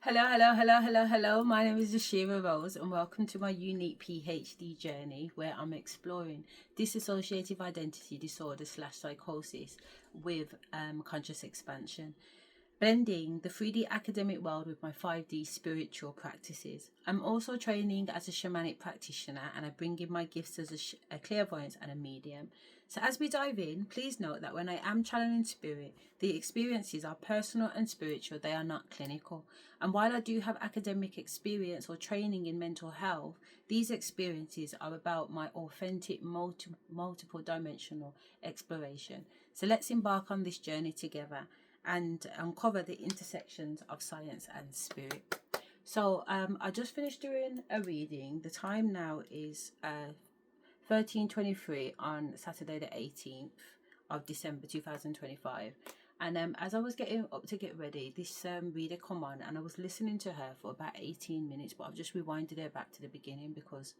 Hello. My name is Asherah Rose, and welcome to my unique PhD journey where I'm exploring dissociative identity disorder / psychosis with conscious expansion, blending the 3D academic world with my 5D spiritual practices. I'm also training as a shamanic practitioner, and I bring in my gifts as a clairvoyant and a medium. So as we dive in, please note that when I am channeling spirit, the experiences are personal and spiritual, they are not clinical. And while I do have academic experience or training in mental health, these experiences are about my authentic multiple dimensional exploration. So let's embark on this journey together and uncover the intersections of science and spirit. So I just finished doing a reading. The time now is 13:23 on Saturday the 18th of December 2025. And as I was getting up to get ready, this reader come on, and I was listening to her for about 18 minutes, but I've just rewinded her back to the beginning because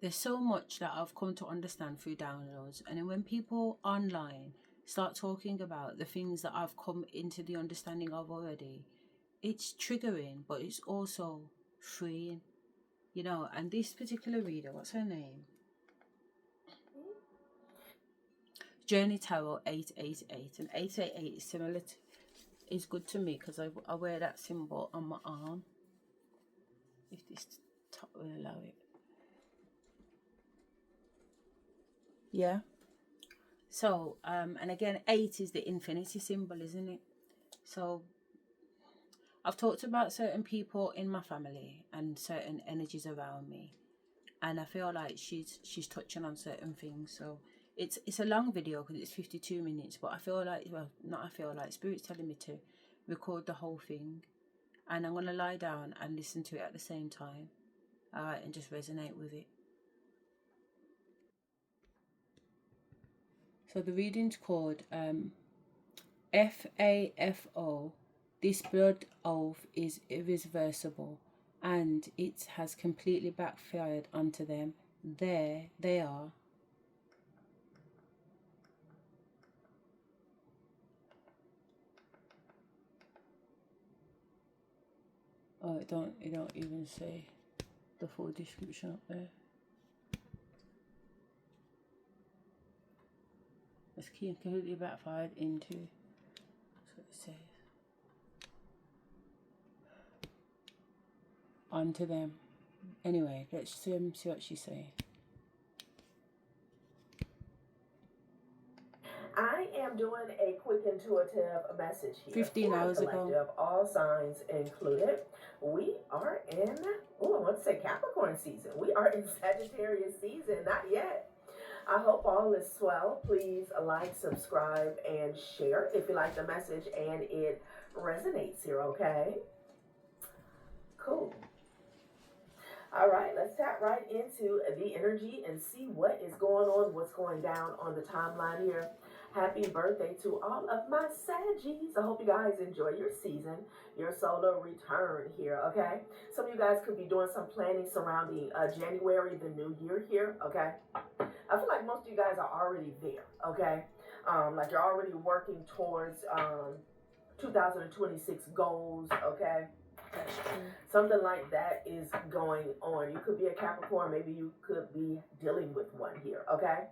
there's so much that I've come to understand through downloads. And then when people online start talking about the things that I've come into the understanding of already, it's triggering, but it's also freeing, you know. And this particular reader, what's her name? Journey Tarot 888, and 888 is similar to, is good to me because I wear that symbol on my arm, if this top will allow it. Yeah. So and again, 8 is the infinity symbol, isn't it? So I've talked about certain people in my family and certain energies around me, and I feel like she's touching on certain things. So it's a long video because it's 52 minutes, but I feel like, well, not I feel like, Spirit's telling me to record the whole thing, and I'm going to lie down and listen to it at the same time, alright, and just resonate with it. So the reading's called FAFO. This blood oath is irreversible, and it has completely backfired onto them. There they are. Oh, it don't even say the full description up there. It's completely backfired into. That's what it says. Onto them. Anyway, let's see what she's saying. I am doing a quick intuitive message here. 15 hours ago. All signs included. We are in, I want to say Capricorn season. We are in Sagittarius season, not yet. I hope all is swell. Please like, subscribe, and share if you like the message and it resonates here, okay? Cool. All right, let's tap right into the energy and see what is going on, what's going down on the timeline here. Happy birthday to all of my Saggies. I hope you guys enjoy your season, your solar return here, okay? Some of you guys could be doing some planning surrounding January, the new year here, okay? I feel like most of you guys are already there, okay? Like you're already working towards 2026 goals, okay? Something like that is going on. You could be a Capricorn, maybe you could be dealing with one here, okay?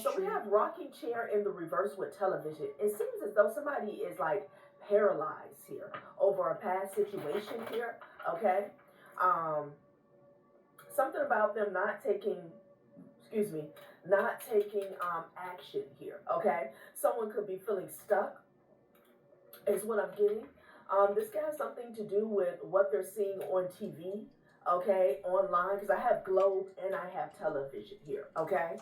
So we have rocking chair in the reverse with television. It seems as though somebody is like paralyzed here over a past situation here, okay? Something about them not taking action here, okay? Someone could be feeling stuck is what I'm getting. This could have something to do with what they're seeing on TV, okay, online, because I have globe and I have television here, okay?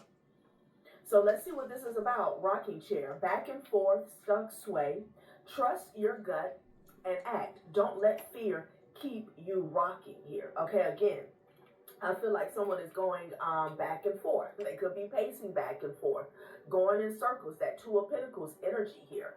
So let's see what this is about. Rocking chair, back and forth, stuck, sway. Trust your gut and act. Don't let fear keep you rocking here, okay? Again, I feel like someone is going back and forth. They could be pacing back and forth, going in circles, that Two of Pentacles energy here.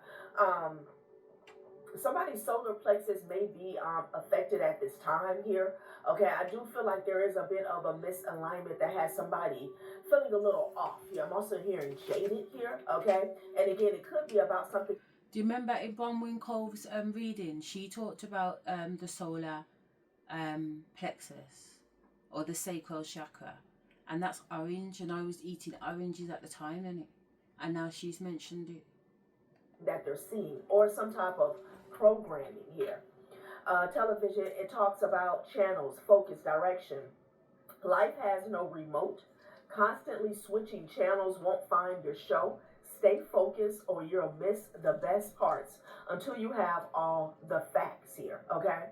Somebody's solar plexus may be affected at this time here. Okay, I do feel like there is a bit of a misalignment that has somebody feeling a little off here. I'm also hearing jaded here, okay? And again, it could be about something. Do you remember in Bronwyn Cove's reading, she talked about the solar plexus or the sacral chakra, and that's orange, and I was eating oranges at the time, and now she's mentioned it. That they're seeing, or some type of programming here. Television, it talks about channels, focus, direction. Life has no remote. Constantly switching channels won't find your show. Stay focused or you'll miss the best parts until you have all the facts here, okay?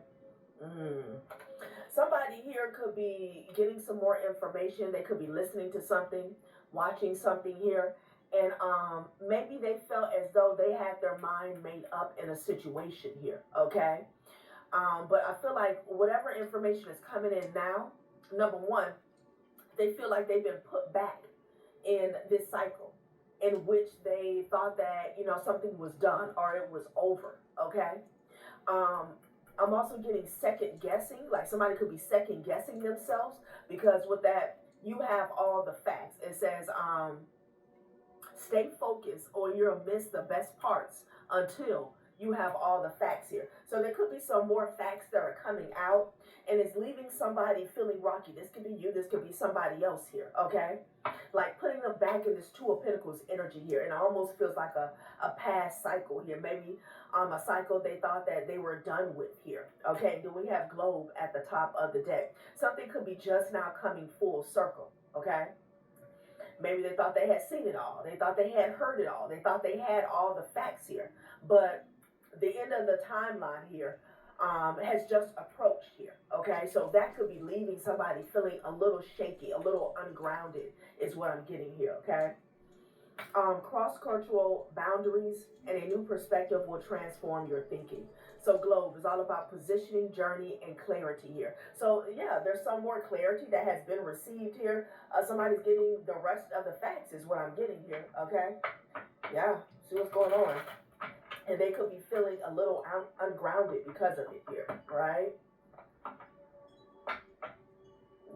Somebody here could be getting some more information. They could be listening to something, watching something here, and maybe they felt as though they had their mind made up in a situation here, okay? But I feel like whatever information is coming in now, number one, they feel like they've been put back in this cycle in which they thought that, you know, something was done or it was over, okay? I'm also getting second guessing, like somebody could be second guessing themselves, because with that, you have all the facts. It says, stay focused or you'll miss the best parts until you have all the facts here. So there could be some more facts that are coming out, and it's leaving somebody feeling rocky. This could be you, this could be somebody else here, okay? Like putting them back in this Two of Pentacles energy here, and it almost feels like a past cycle here. Maybe a cycle they thought that they were done with here, okay? Do we have Globe at the top of the deck? Something could be just now coming full circle, okay? Maybe they thought they had seen it all. They thought they had heard it all. They thought they had all the facts here. But the end of the timeline here has just approached here, okay? So that could be leaving somebody feeling a little shaky, a little ungrounded is what I'm getting here, okay? Cross-cultural boundaries and a new perspective will transform your thinking. So Globe is all about positioning, journey, and clarity here. So yeah, there's some more clarity that has been received here. Somebody's getting the rest of the facts is what I'm getting here, okay? Yeah, see what's going on. And they could be feeling a little ungrounded because of it here, right?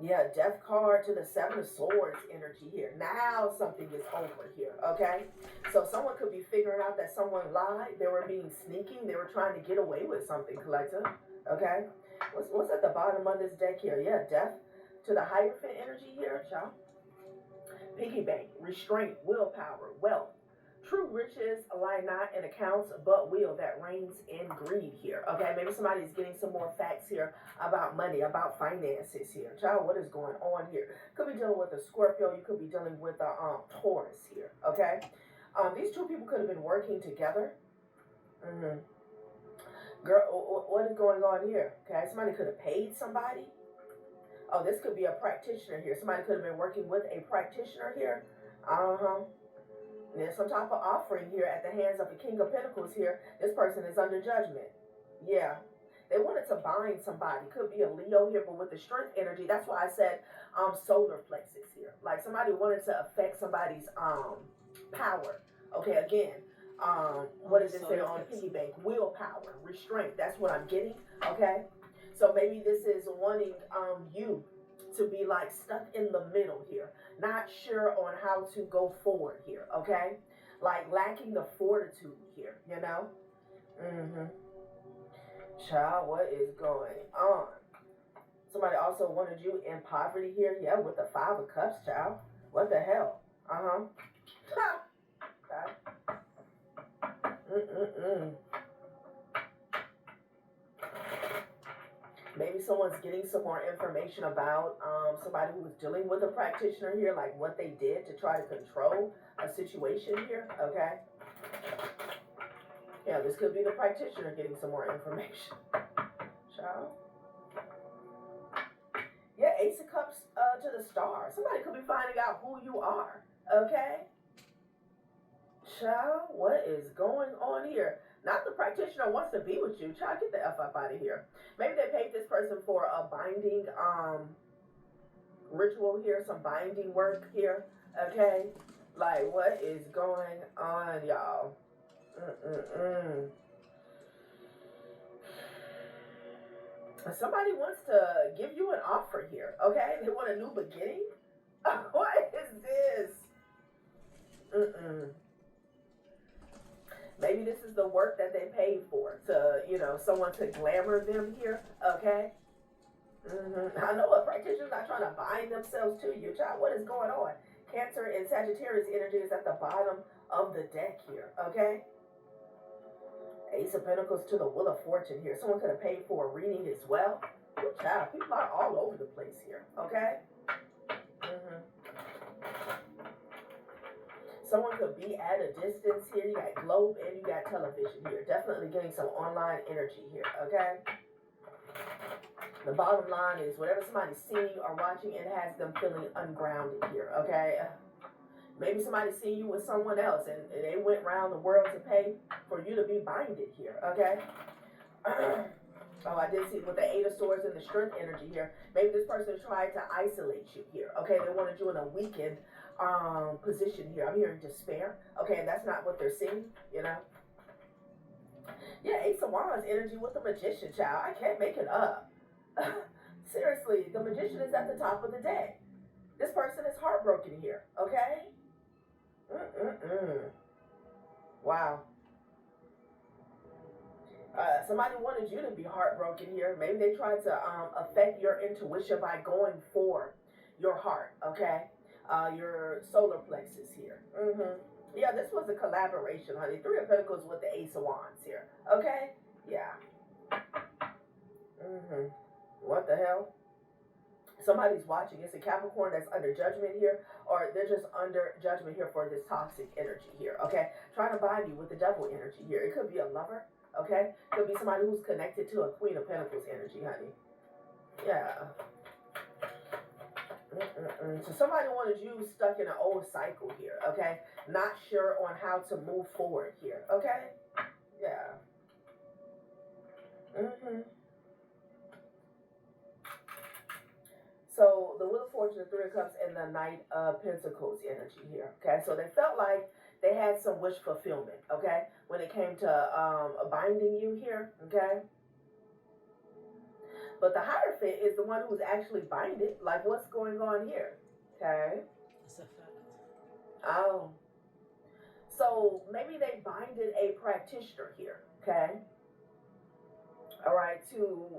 Yeah, Death card to the Seven of Swords energy here. Now something is over here, okay? So someone could be figuring out that someone lied. They were being sneaking. They were trying to get away with something, collective, okay? What's at the bottom of this deck here? Yeah, Death to the Hierophant energy here, y'all. Piggy bank, restraint, willpower, wealth. True riches lie not in accounts, but will that reigns in greed here. Okay, maybe somebody's getting some more facts here about money, about finances here. Child, what is going on here? Could be dealing with a Scorpio. You could be dealing with a Taurus here. Okay, these two people could have been working together. Girl, what is going on here? Okay, somebody could have paid somebody. Oh, this could be a practitioner here. Somebody could have been working with a practitioner here. There's some type of offering here at the hands of the King of Pentacles here. This person is under judgment. Yeah. They wanted to bind somebody. Could be a Leo here, but with the strength energy, that's why I said solar plexus here. Like somebody wanted to affect somebody's power. Okay, again, what does it say on piggy bank? Willpower, restraint. That's what I'm getting. Okay. So maybe this is wanting you to be like stuck in the middle here, not sure on how to go forward here, okay? Like lacking the fortitude here, you know? Child, what is going on? Somebody also wanted you in poverty here, yeah, with the Five of Cups, child. What the hell? Okay. Maybe someone's getting some more information about somebody who was dealing with a practitioner here, like what they did to try to control a situation here, okay? Yeah, this could be the practitioner getting some more information. Child. Yeah, Ace of Cups to the Star. Somebody could be finding out who you are, okay? Child, what is going on here? Not the practitioner wants to be with you. Child, get the F up out of here. Maybe they paid this person for a binding ritual here, some binding work here, okay? Like, what is going on, y'all? Somebody wants to give you an offer here, okay? They want a new beginning? What is this? Maybe this is use the work that they paid for to, someone to glamour them here, okay? I know a practitioner's not trying to bind themselves to you, child. What is going on? Cancer and Sagittarius energy is at the bottom of the deck here, okay? Ace of Pentacles to the Wheel of Fortune here. Someone could have paid for a reading as well. Good child. People are all over the place here, okay? Someone could be at a distance here. You got globe and you got television here. Definitely getting some online energy here, okay? The bottom line is whatever somebody's seeing or watching, it has them feeling ungrounded here, okay? Maybe somebody's seeing you with someone else and they went around the world to pay for you to be binded here, okay? Oh, I did see with the Eight of Swords and the Strength energy here. Maybe this person tried to isolate you here, okay? They wanted you in a weakened position here. I'm hearing despair, okay? And that's not what they're seeing, Yeah, Ace of Wands energy with the Magician, child. I can't make it up. Seriously, the Magician is at the top of the deck. This person is heartbroken here, okay? Wow. Somebody wanted you to be heartbroken here. Maybe they tried to affect your intuition by going for your heart, okay? Your solar plexus here. Yeah, this was a collaboration, honey. Three of Pentacles with the Ace of Wands here, okay? Yeah. What the hell? Somebody's watching. It's a Capricorn that's under judgment here, or they're just under judgment here for this toxic energy here, okay? Trying to bind you with the devil energy here. It could be a lover, okay? Could be somebody who's connected to a Queen of Pentacles energy, honey. Yeah. So somebody wanted you stuck in an old cycle here, okay? Not sure on how to move forward here, okay? Yeah. So the Wheel of Fortune, the Three of Cups, and the Knight of Pentacles energy here, okay? So they felt like they had some wish fulfillment, okay? When it came to binding you here, okay? But the Hierophant is the one who's actually binded. Like, what's going on here? Okay. That's a fact. Oh. So maybe they binded a practitioner here. Okay. All right. To,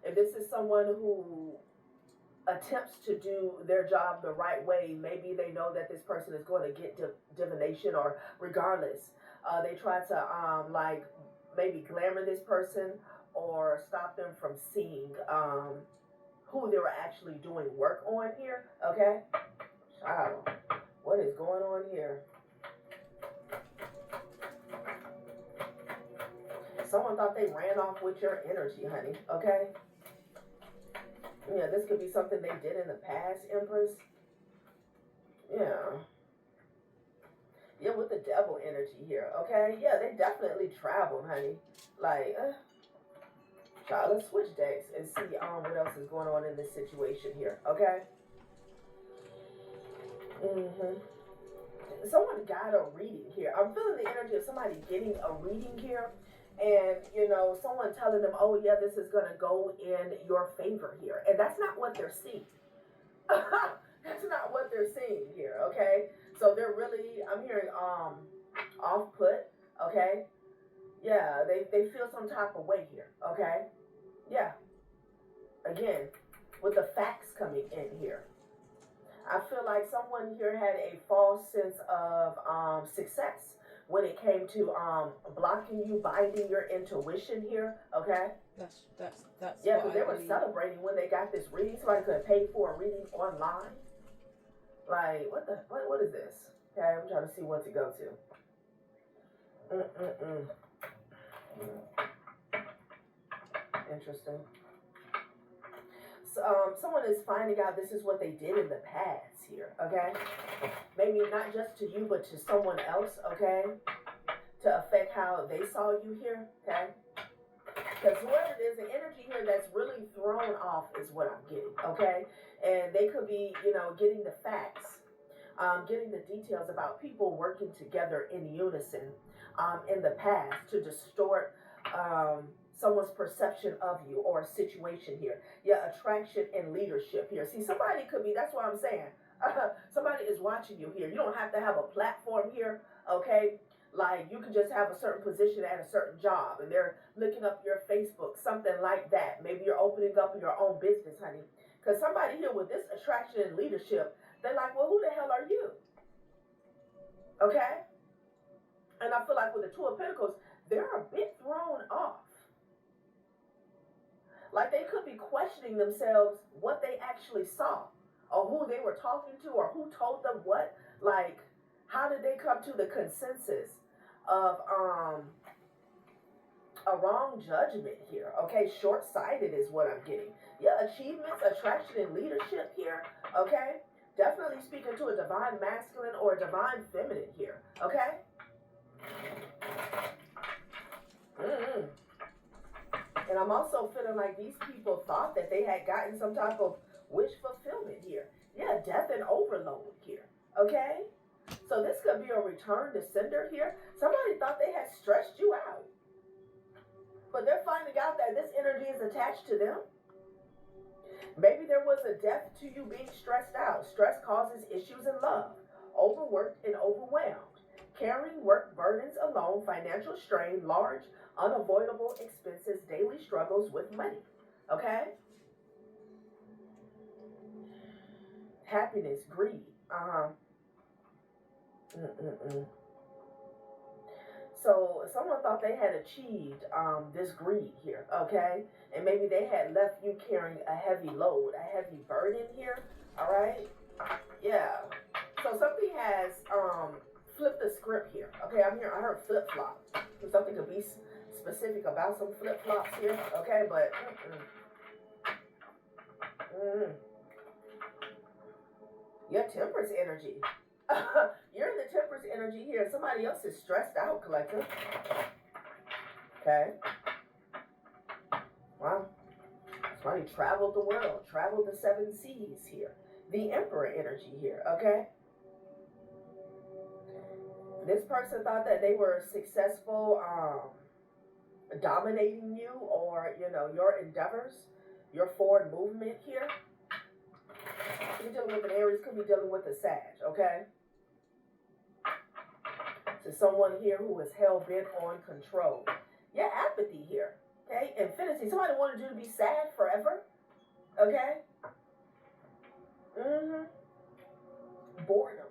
if this is someone who attempts to do their job the right way, maybe they know that this person is going to get divination, or regardless, they try to, maybe glamour this person, or stop them from seeing who they were actually doing work on here, okay? Child, what is going on here? Someone thought they ran off with your energy, honey, okay? Yeah, this could be something they did in the past, Empress. Yeah. Yeah, with the devil energy here, okay? Yeah, they definitely traveled, honey. Like, child, let's switch decks and see what else is going on in this situation here, okay? Someone got a reading here. I'm feeling the energy of somebody getting a reading here, and someone telling them, oh yeah, this is gonna go in your favor here, and that's not what they're seeing. That's not what they're seeing here, okay? So they're really, I'm hearing off put, okay? Yeah, they feel some type of way here, okay? Yeah. Again, with the facts coming in here, I feel like someone here had a false sense of success when it came to blocking you, binding your intuition here, okay? That's yeah, because they were celebrating when they got this reading. Somebody could have paid for a reading online. Like, what is this? Okay, I'm trying to see what to go to. Interesting. So, someone is finding out this is what they did in the past here, okay? Maybe not just to you, but to someone else, okay? To affect how they saw you here, okay? Because whoever it is, the energy here that's really thrown off is what I'm getting, okay? And they could be, getting the facts, getting the details about people working together in unison in the past to distort someone's perception of you or a situation here. Yeah, attraction and leadership here. See, somebody could be, that's what I'm saying. Somebody is watching you here. You don't have to have a platform here, okay? Like you can just have a certain position at a certain job and they're looking up your Facebook, something like that. Maybe you're opening up your own business, honey. Because somebody here with this attraction and leadership, they're like, well, who the hell are you? Okay? And I feel like with the Two of Pentacles, they're a bit thrown off. Like they could be questioning themselves what they actually saw, or who they were talking to, or who told them what. Like, how did they come to the consensus of a wrong judgment here? Okay, short-sighted is what I'm getting. Yeah, achievements, attraction, and leadership here. Okay, definitely speaking to a divine masculine or a divine feminine here. Okay. And I'm also feeling like these people thought that they had gotten some type of wish fulfillment here. Yeah, death and overload here. Okay? So this could be a return to sender here. Somebody thought they had stressed you out. But they're finding out that this energy is attached to them. Maybe there was a death to you being stressed out. Stress causes issues in love. Overworked and overwhelmed. Carrying work burdens alone, financial strain, large, unavoidable expenses, daily struggles with money. Okay? Happiness, greed. So someone thought they had achieved this greed here, okay? And maybe they had left you carrying a heavy load, a heavy burden here, all right? Yeah. So something has flipped the script here, okay? I heard flip-flop. Something could be specific about some flip-flops here, okay? But, your Temperance energy. You're in the Temperance energy here. Somebody else is stressed out, collective. Okay. Wow. Somebody traveled the world, traveled the 7 seas here. The Emperor energy here, okay? This person thought that they were successful dominating you or, you know, your endeavors, your forward movement here. Could be dealing with an Aries, could be dealing with a Sag, okay? To someone here who is hell-bent on control. Yeah, apathy here, okay? Infinity. Somebody wanted you to be sad forever, okay? Boredom.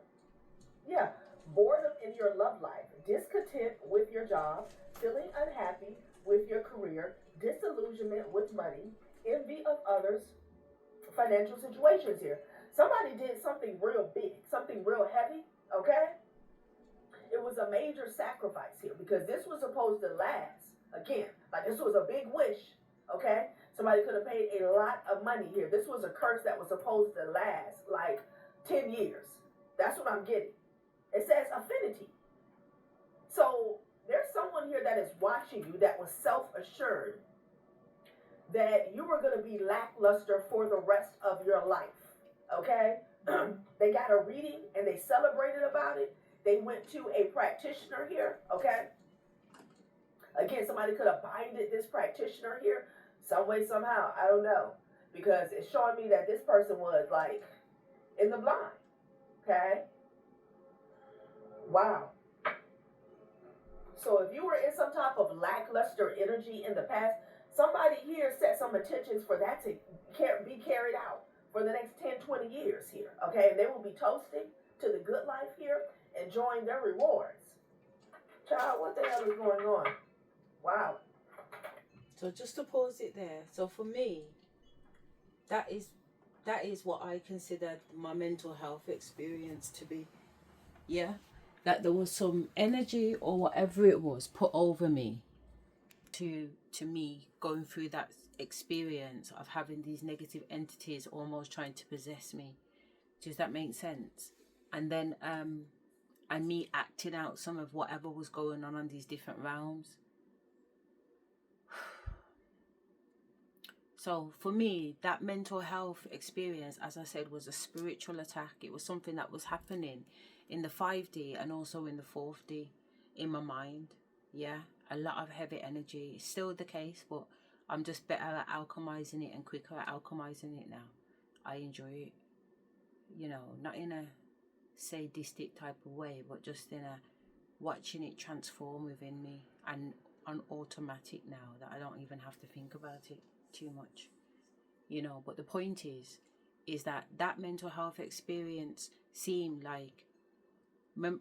Yeah, boredom in your love life. Discontent with your job. Feeling unhappy with your career. Disillusionment with money. Envy of others. Financial situations here. Somebody did something real big, something real heavy, okay? It was a major sacrifice here because this was supposed to last. Again, like this was a big wish, okay? Somebody could have paid a lot of money here. This was a curse that was supposed to last like 10 years. That's what I'm getting. It says affinity. So there's someone here that is watching you that was self-assured that you were going to be lackluster for the rest of your life, okay? They got a reading and they celebrated about it. They went to a practitioner here, okay? Again, somebody could have binded this practitioner here some way, somehow. I don't know. Because it's showing me that this person was like in the blind, okay? Wow. So if you were in some type of lackluster energy in the past, somebody here set some intentions for that to be carried out for the next 10, 20 years here, okay? And they will be toasting to the good life here, enjoying their rewards. Child, what the hell is going on? Wow. So just to pause it there. So for me, that is what I considered my mental health experience to be. Yeah? That there was some energy or whatever it was put over me to me going through that experience of having these negative entities almost trying to possess me. Does that make sense? And then and me acting out some of whatever was going on these different realms. So for me, that mental health experience, as I said, was a spiritual attack. It was something that was happening in the 5D and also in the 4D in my mind. Yeah, a lot of heavy energy. It's still the case, but I'm just better at alchemizing it and quicker at alchemizing it now. I enjoy it, you know, not in a sadistic type of way, but just in a watching it transform within me, and on automatic now that I don't even have to think about it too much, you know. But the point is that mental health experience seemed like,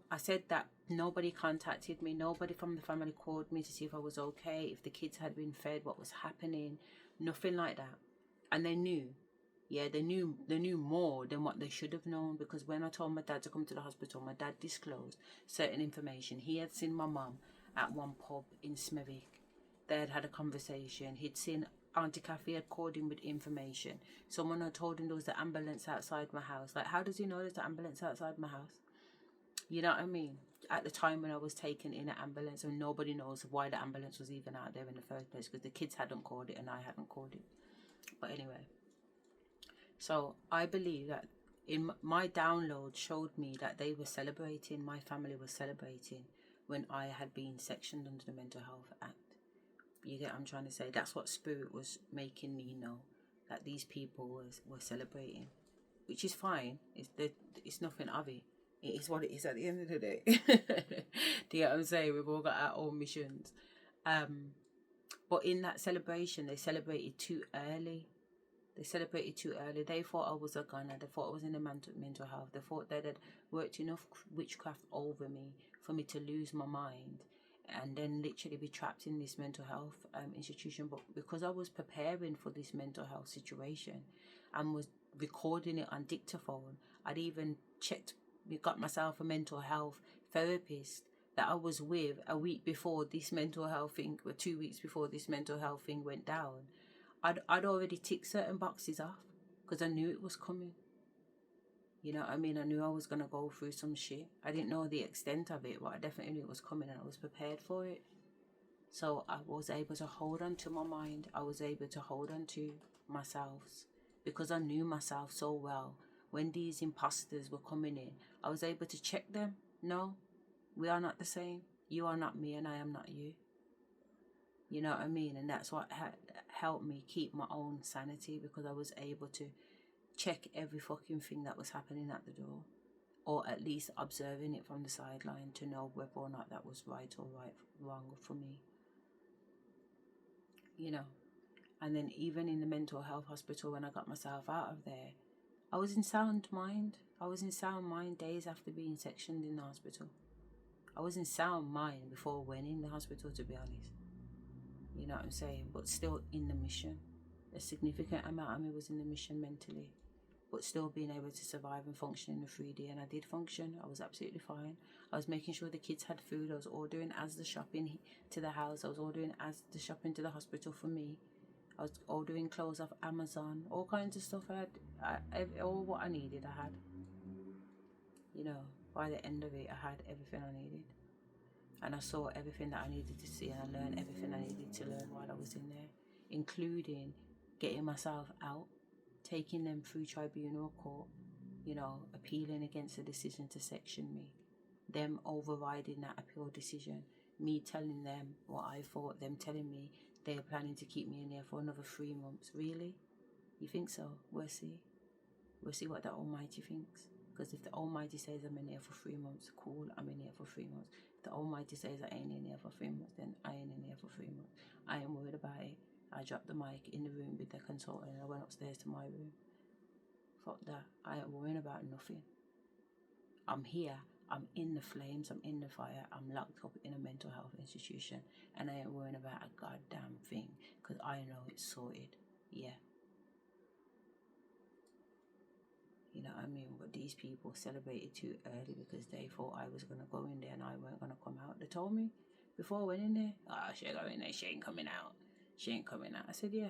I said that nobody contacted me, nobody from the family called me to see if I was okay, if the kids had been fed, what was happening, nothing like that. And they knew, yeah, they knew more than what they should have known, because when I told my dad to come to the hospital, my dad disclosed certain information. He had seen my mum at one pub in Smethwick. They had had a conversation. He'd seen Auntie Kathy had called him with information. Someone had told him there was an ambulance outside my house. Like, how does he know there's an ambulance outside my house? You know what I mean? At the time when I was taken in an ambulance, and nobody knows why the ambulance was even out there in the first place, because the kids hadn't called it and I hadn't called it. But anyway, so I believe that in my download showed me that they were celebrating, my family was celebrating when I had been sectioned under the Mental Health Act. You get what I'm trying to say? That's what spirit was making me know, that these people were celebrating, which is fine. It's nothing of it. It is what it is at the end of the day. Do you get what I'm saying? We've all got our own missions. But in that celebration, they celebrated too early. They thought I was a gunner. They thought I was in the mental health. They thought they had worked enough witchcraft over me for me to lose my mind and then literally be trapped in this mental health institution. But because I was preparing for this mental health situation and was recording it on dictaphone, I'd even got myself a mental health therapist that I was with a week before this mental health thing, or 2 weeks before this mental health thing went down. I'd already ticked certain boxes off because I knew it was coming. You know what I mean? I knew I was going to go through some shit. I didn't know the extent of it, but I definitely knew it was coming and I was prepared for it. So I was able to hold on to my mind. I was able to hold on to myself because I knew myself so well. When these imposters were coming in, I was able to check them. No, we are not the same. You are not me and I am not you. You know what I mean? And that's what helped me keep my own sanity, because I was able to check every fucking thing that was happening at the door, or at least observing it from the sideline to know whether or not that was wrong for me. You know? And then even in the mental health hospital, when I got myself out of there, I was in sound mind. I was in sound mind days after being sectioned in the hospital. I was in sound mind before I went in the hospital, to be honest. You know what I'm saying? But still in the mission. A significant amount of me was in the mission mentally, but still being able to survive and function in the 3D. And I did function. I was absolutely fine. I was making sure the kids had food. I was ordering as the shopping to the house. I was ordering as the shopping to the hospital for me. I was ordering clothes off Amazon. All kinds of stuff. All what I needed, I had. You know, by the end of it, I had everything I needed. And I saw everything that I needed to see, and I learned everything I needed to learn while I was in there, including getting myself out, taking them through tribunal court, you know, appealing against the decision to section me, them overriding that appeal decision, me telling them what I thought, them telling me they're planning to keep me in there for another 3 months. Really? You think so? We'll see. We'll see what the Almighty thinks. Because if the Almighty says I'm in there for 3 months, cool, I'm in there for 3 months. If the Almighty says I ain't in there for 3 months, then I ain't in there for 3 months. I ain't worried about it. I dropped the mic in the room with the consultant and I went upstairs to my room. Fuck that. I ain't worrying about nothing. I'm here. I'm in the flames. I'm in the fire. I'm locked up in a mental health institution. And I ain't worrying about a goddamn thing. Because I know it's sorted. Yeah. You know what I mean? But these people celebrated too early because they thought I was going to go in there and I weren't going to come out. They told me before I went in there, she ain't going in there, she ain't coming out. She ain't coming out. I said, yeah.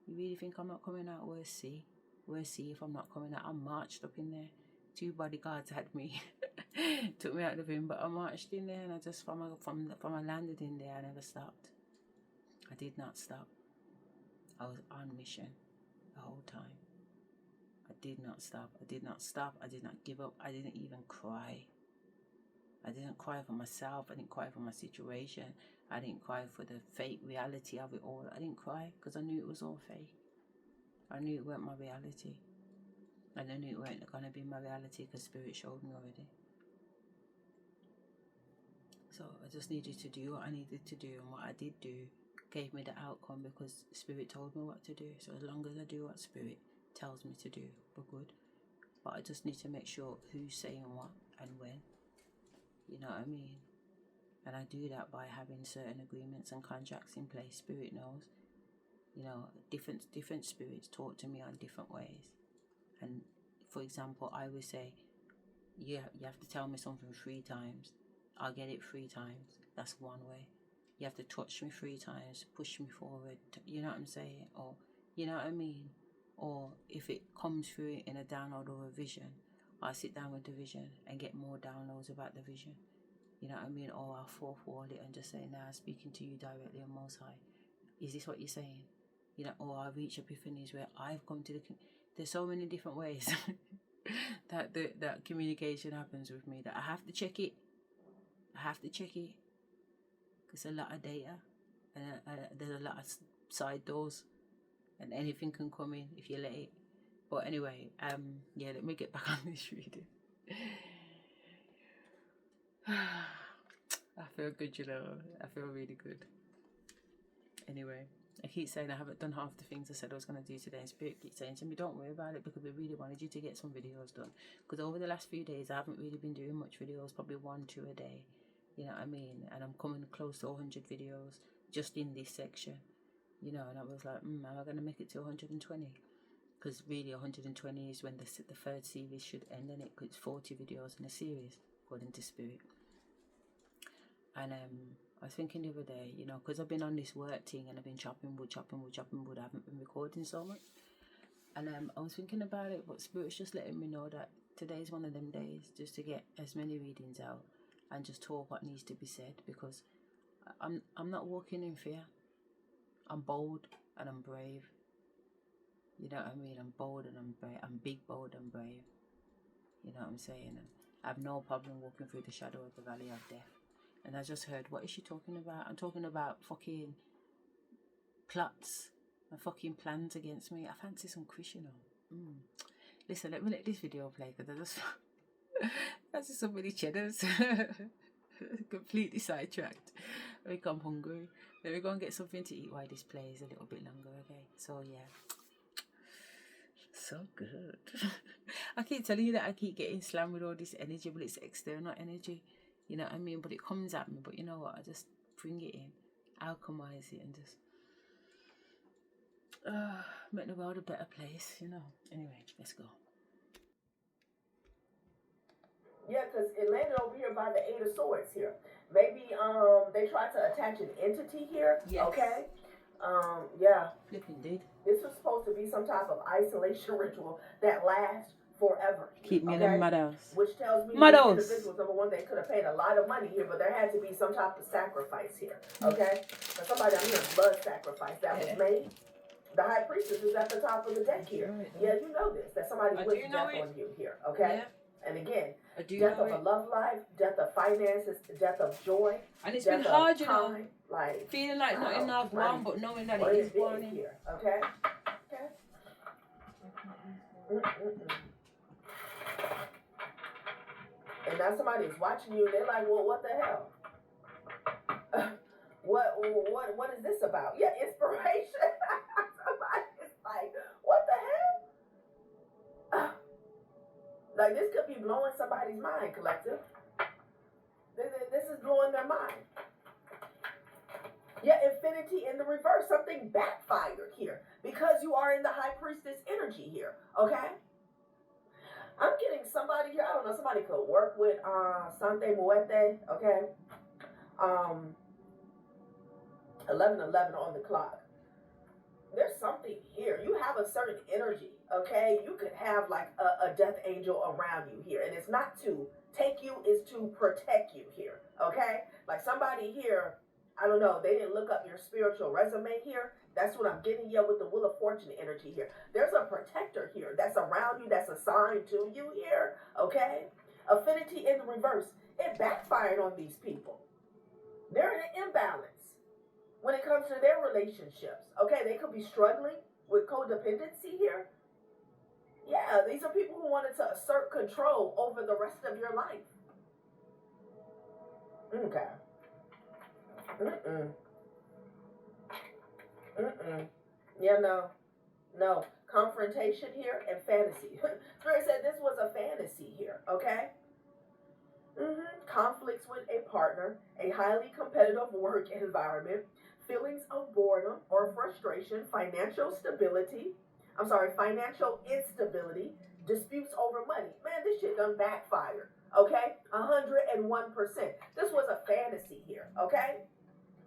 You really think I'm not coming out? We'll see. We'll see if I'm not coming out. I marched up in there. 2 bodyguards had me. Took me out of the room, but I marched in there and I just, from I landed in there, I never stopped. I did not stop. I was on mission the whole time. I did not stop. I did not stop. I did not give up. I didn't even cry. I didn't cry for myself. I didn't cry for my situation. I didn't cry for the fake reality of it all. I didn't cry because I knew it was all fake. I knew it weren't my reality. And I knew it weren't going to be my reality because Spirit showed me already. So I just needed to do what I needed to do, and what I did do gave me the outcome because Spirit told me what to do. So as long as I do what Spirit tells me to do, we're good. But I just need to make sure who's saying what and when. You know what I mean? And I do that by having certain agreements and contracts in place. Spirit knows. You know, different spirits talk to me on different ways. And for example, I would say, you have to tell me something 3 times. I'll get it 3 times. That's one way. You have to touch me 3 times, push me forward. You know what I'm saying? Or, you know what I mean? Or if it comes through in a download or a vision, I'll sit down with the vision and get more downloads about the vision. You know what I mean? Or I'll fourth wall it and just say, nah, speaking to you directly on Most High. Is this what you're saying? You know, or I'll reach epiphanies where I've come to there's so many different ways that communication happens with me that I have to check it. Because a lot of data and there's a lot of side doors and anything can come in if you let it. But anyway, yeah, let me get back on this reading. I feel good, you know. I feel really good. Anyway, I keep saying I haven't done half the things I said I was going to do today, and Spirit keeps saying to me, don't worry about it, because we really wanted you to get some videos done. Because over the last few days I haven't really been doing much videos, probably 1-2 a day. You know what I mean? And I'm coming close to 100 videos just in this section. You know, and I was like, am I going to make it to 120? Because really 120 is when the 3rd series should end, and it's 40 videos in a series, according to Spirit. And I was thinking the other day, you know, because I've been on this work thing and I've been chopping wood, I haven't been recording so much. And I was thinking about it, but Spirit's just letting me know that today's one of them days just to get as many readings out and just talk what needs to be said, because I'm not walking in fear. I'm bold and I'm brave. You know what I mean? I'm bold and I'm brave. I'm big, bold and brave. You know what I'm saying? And I have no problem walking through the shadow of the valley of death. And I just heard, what is she talking about? I'm talking about fucking plots and fucking plans against me. I fancy some Chris, you know. Listen, let me let this video play, because I just fancy so many cheddars. Completely sidetracked. I think I'm hungry. Let me go and get something to eat while this plays a little bit longer, okay? So yeah. So good. I keep telling you that I keep getting slammed with all this energy, but it's external energy. You know what I mean? But it comes at me. But you know what? I just bring it in, alchemize it, and just make the world a better place, you know. Anyway, let's go. Yeah, because it landed over here by the 8 of Swords here. Maybe they tried to attach an entity here. Yes. Okay. Yeah. Flipping did. This was supposed to be some type of isolation ritual that lasts forever. Keep me in a madhouse. Which tells me these individuals, number one, they could have paid a lot of money here, but there had to be some type of sacrifice here. Okay? For somebody, I'm hearing blood sacrifice that was made. The high priestess is at the top of the deck here. Yeah, you know this. That somebody wished death on you here. Okay? Yeah. And again, death of a love life, death of finances, death of joy. And it's been hard, you know. Like, feeling like not enough one, but knowing that it is one here. Okay? And now somebody is watching you and they're like, well, what the hell? What is this about? Yeah, inspiration. Somebody's like, what the hell? Like, this could be blowing somebody's mind, collective. This is blowing their mind. Yeah, infinity in the reverse. Something backfired here because you are in the high priestess energy here. Okay? I'm getting somebody here. I don't know. Somebody could work with Sante Muerte. Okay? 11:11 on the clock. There's something here. You have a certain energy. Okay? You could have like a death angel around you here. And it's not to take you, it's to protect you here. Okay? Like somebody here, I don't know, they didn't look up your spiritual resume here. That's what I'm getting you with the Wheel of Fortune energy here. There's a protector here that's around you, that's assigned to you here, okay? Affinity in the reverse. It backfired on these people. They're in an imbalance when it comes to their relationships, okay? They could be struggling with codependency here. Yeah, these are people who wanted to assert control over the rest of your life. Okay. Mm-mm. Mm-mm. Yeah, no. Confrontation here and fantasy. Spirit said this was a fantasy here, okay? Conflicts with a partner, a highly competitive work environment, feelings of boredom or frustration, financial instability, disputes over money. Man, this shit done backfired, okay? 101%. This was a fantasy here, okay?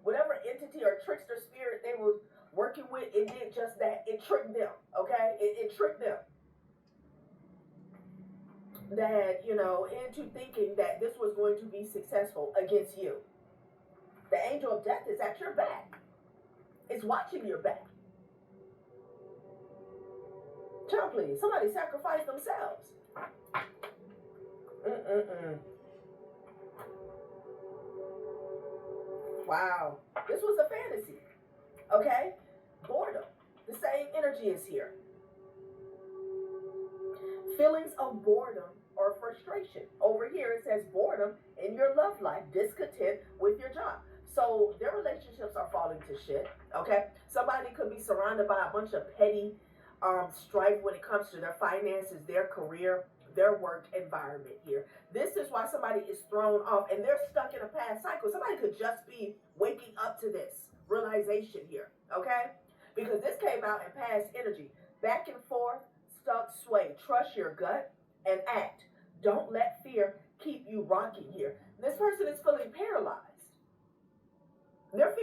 Whatever entity or trickster spirit they were working with, it did just that. It tricked them, okay? It tricked them. That, into thinking that this was going to be successful against you. The angel of death is at your back. It's watching your back. Child, please. Somebody sacrifice themselves. Mm-mm-mm. Wow. This was a fantasy. Okay? Boredom. The same energy is here. Feelings of boredom or frustration. Over here it says boredom in your love life, discontent with your job. So their relationships are falling to shit. Okay? Somebody could be surrounded by a bunch of petty strife when it comes to their finances, their career, their work environment here. This is why somebody is thrown off and they're stuck in a past cycle. Somebody could just be waking up to this realization here, okay? Because this came out in past energy. Back and forth, stuck, sway. Trust your gut and act. Don't let fear keep you rocking here. This person is feeling paralyzed. They're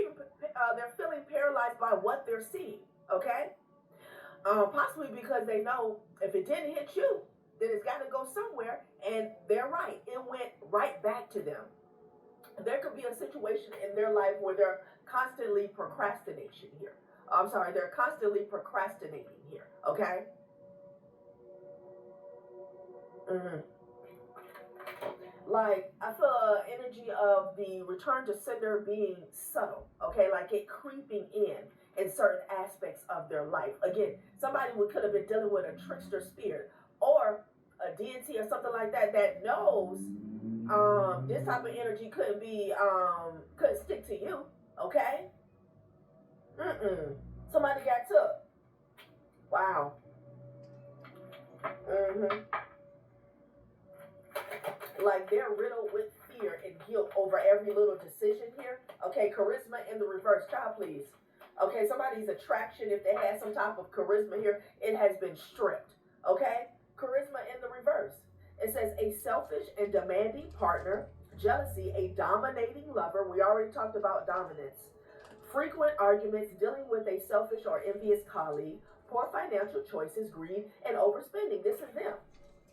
feeling paralyzed by what they're seeing, okay? Possibly because they know if it didn't hit you, then it's got to go somewhere, and they're right. It went right back to them. There could be a situation in their life where they're constantly procrastinating here. They're constantly procrastinating here, okay? Like, I feel energy of the return to sender being subtle, okay? Like it creeping in certain aspects of their life. Again, somebody could have been dealing with a trickster spirit or a deity or something like that that knows this type of energy couldn't stick to you, okay? Somebody got took. Wow. Like they're riddled with fear and guilt over every little decision here. Okay, charisma in the reverse. Child, please. Okay, somebody's attraction, if they had some type of charisma here, it has been stripped. Okay, charisma in the reverse. It says a selfish and demanding partner, jealousy, a dominating lover. We already talked about dominance. Frequent arguments, dealing with a selfish or envious colleague, poor financial choices, greed, and overspending. This is them.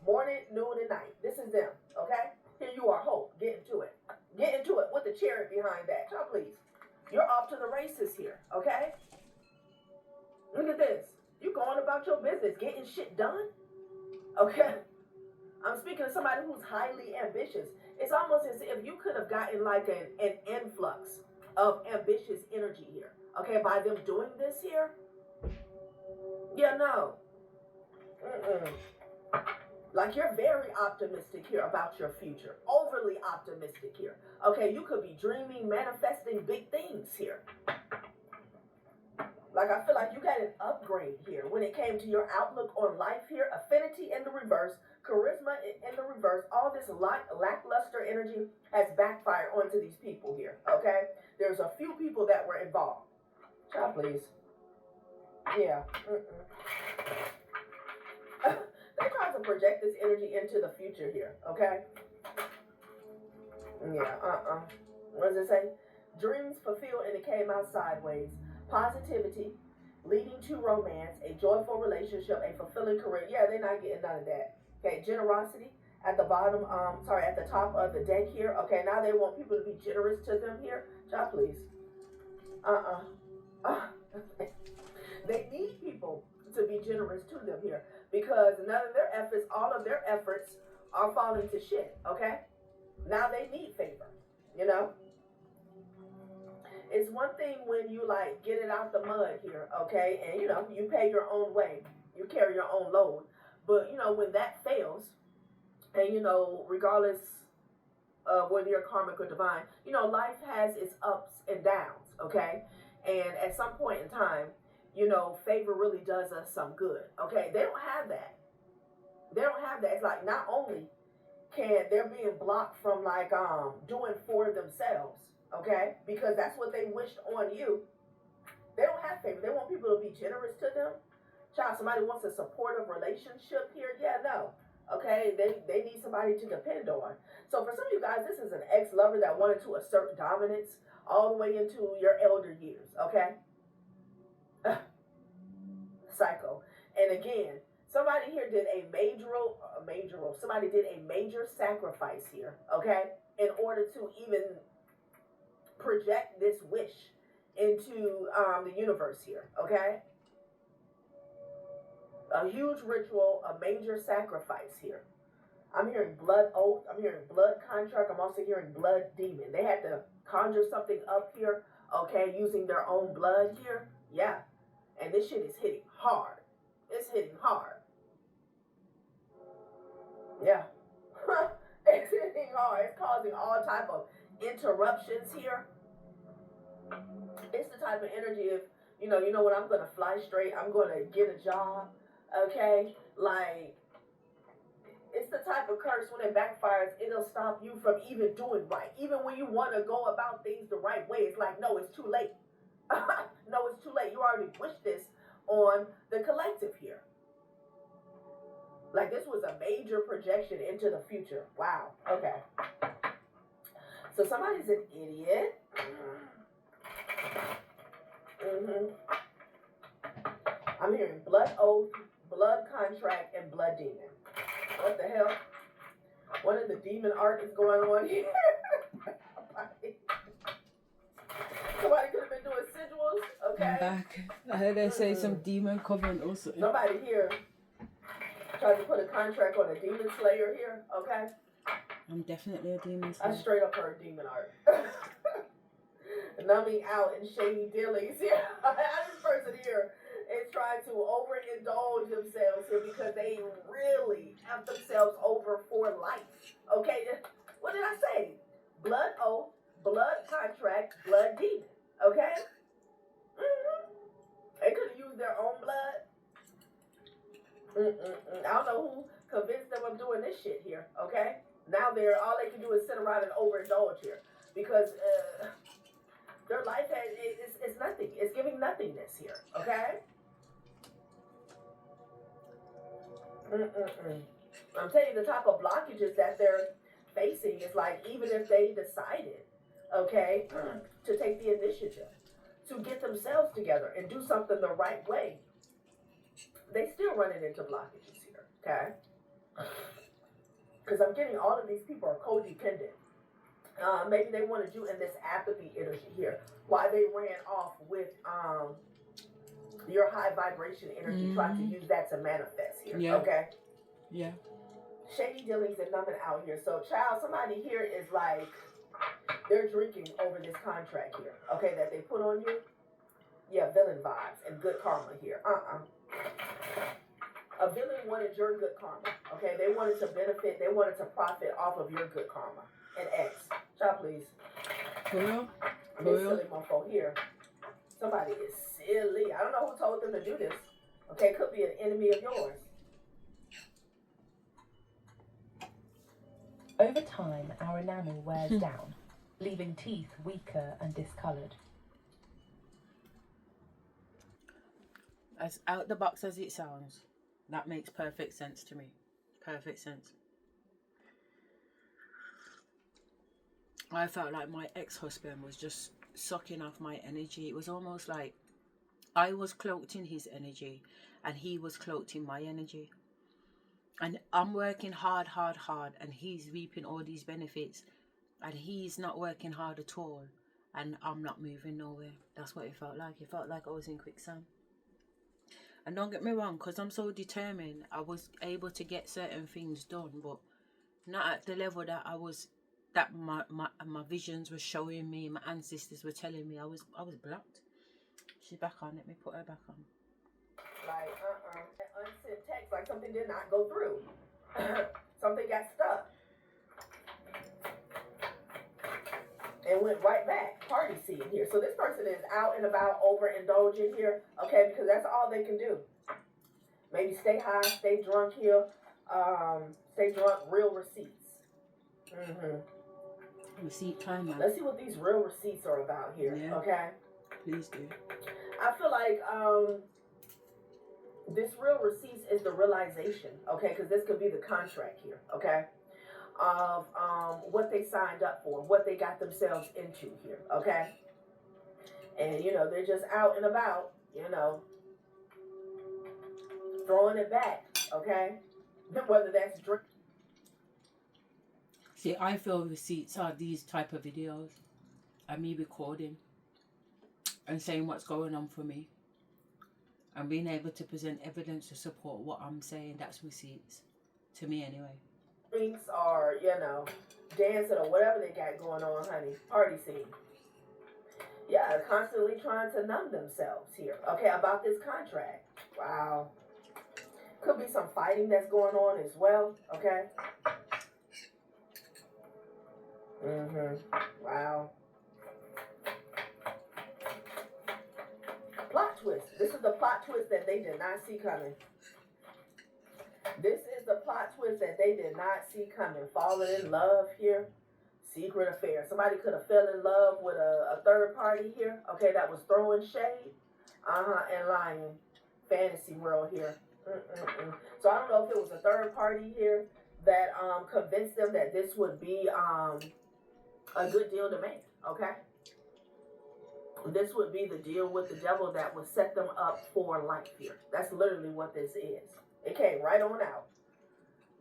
Morning, noon, and night. This is them. Okay? Here you are, hope. Get into it. Get into it with the chariot behind that. Child, please. You're off to the races here. Okay? Look at this. You going about your business, getting shit done. Okay? I'm speaking to somebody who's highly ambitious. It's almost as if you could have gotten like an influx of ambitious energy here. Okay? By them doing this here. Yeah, no. Like you're very optimistic here about your future. Overly optimistic here. Okay, you could be dreaming, manifesting big things here. Like I feel like you got an upgrade here when it came to your outlook on life here. Affinity in the reverse, charisma in the reverse. All this lackluster energy has backfired onto these people here. Okay, there's a few people that were involved. Child, please. Yeah. They're trying to project this energy into the future here, okay? Yeah, What does it say? Dreams fulfilled and it came out sideways. Positivity, leading to romance, a joyful relationship, a fulfilling career. Yeah, they're not getting none of that. Okay, generosity at the bottom, at the top of the deck here. Okay, now they want people to be generous to them here. Child, please. They need people to be generous to them here. Because none of their efforts, all of their efforts are falling to shit, okay? Now they need favor, It's one thing when you like get it out the mud here, okay? And you pay your own way. You carry your own load. But when that fails, and regardless whether you're karmic or divine, you know, life has its ups and downs, okay? And at some point in time, you know, favor really does us some good, okay? They don't have that. They don't have that. It's like, not only can they're being blocked from like doing for themselves, okay? Because that's what they wished on you. They don't have favor. They want people to be generous to them. Child, somebody wants a supportive relationship here. Yeah, no. Okay, they need somebody to depend on. So for some of you guys, this is an ex-lover that wanted to assert dominance all the way into your elder years, okay? Psycho. And again, somebody here did somebody did a major sacrifice here, okay? In order to even project this wish into the universe here, okay? A huge ritual, a major sacrifice here. I'm hearing blood oath. I'm hearing blood contract. I'm also hearing blood demon. They had to conjure something up here, okay, using their own blood here. Yeah. And this shit is hitting hard. It's hitting hard. Yeah. It's hitting hard. It's causing all type of interruptions here. It's the type of energy if, you know what, I'm going to fly straight. I'm going to get a job. Okay? Like, it's the type of curse when it backfires, it'll stop you from even doing right. Even when you want to go about things the right way, it's like, no, it's too late. No, it's too late. You already wished this on the collective here. Like, this was a major projection into the future. Wow. Okay. So somebody's an idiot. I'm hearing blood oath, blood contract, and blood demon. What the hell? One of the demon art is going on here. Somebody could have been doing sigils, okay? I'm back. I heard they say some demon comment also. Somebody here tried to put a contract on a demon slayer here, okay? I'm definitely a demon slayer. I straight up heard demon art. Numbing out in shady dealings here. This person here is trying to overindulge themselves here because they really have themselves over for life. Okay, what did I say? Blood oath, blood contract, blood demon. Okay? They could have used their own blood. I don't know who convinced them of doing this shit here. Okay? Now all they can do is sit around and overindulge here because their life is nothing. It's giving nothingness here. Okay? I'm telling you, the type of blockages that they're facing is like, even if they decided, okay, to take the initiative to get themselves together and do something the right way, they still running into blockages here, okay? Because I'm getting all of these people are codependent. Maybe they wanted you in this apathy energy here. Why they ran off with your high vibration energy, trying to use that to manifest here, okay? Yeah. Shady dealings and numbing out here. So, child, somebody here is like, they're drinking over this contract here, okay, that they put on you. Yeah, villain vibes and good karma here. A villain wanted your good karma, okay? They wanted to benefit, they wanted to profit off of your good karma. An ex. Child, please. For real? This silly mofo here. Somebody is silly. I don't know who told them to do this. Okay, could be an enemy of yours. Over time, our enamel wears down, leaving teeth weaker and discoloured. As out the box as it sounds, that makes perfect sense to me. Perfect sense. I felt like my ex-husband was just sucking off my energy. It was almost like I was cloaked in his energy and he was cloaked in my energy. And I'm working hard, and he's reaping all these benefits and he's not working hard at all and I'm not moving nowhere. That's what it felt like. It felt like I was in quicksand. And don't get me wrong, because I'm so determined, I was able to get certain things done, but not at the level that I was, that my visions were showing me, my ancestors were telling me. I was blocked. She's back on. Let me put her back on. Like, unsent text, like something did not go through. Something got stuck. and went right back, party scene here. So this person is out and about, overindulging here, okay, because that's all they can do. Maybe stay high, stay drunk here, stay drunk, real receipts. Receipt time, man. Let's see what these real receipts are about here, okay? Please do. I feel like this real receipts is the realization, okay, because this could be the contract here, okay, of what they signed up for, what they got themselves into here, okay? And, you know, they're just out and about, you know, throwing it back, okay? Whether that's drink. See, I feel receipts are these type of videos and me recording and saying what's going on for me and being able to present evidence to support what I'm saying. That's receipts to me anyway. Drinks or, you know, dancing or whatever they got going on, honey. Party scene. Yeah, constantly trying to numb themselves here, okay, about this contract. Wow. Could be some fighting that's going on as well, okay? Wow. Plot twist. This is the plot twist that they did not see coming. This is the plot twist that they did not see coming. Falling in love here. Secret affair. Somebody could have fell in love with a third party here, okay, that was throwing shade. And lying. Fantasy world here. So I don't know if it was a third party here that convinced them that this would be a good deal to make, okay? This would be the deal with the devil that would set them up for life here. That's literally what this is. It came right on out.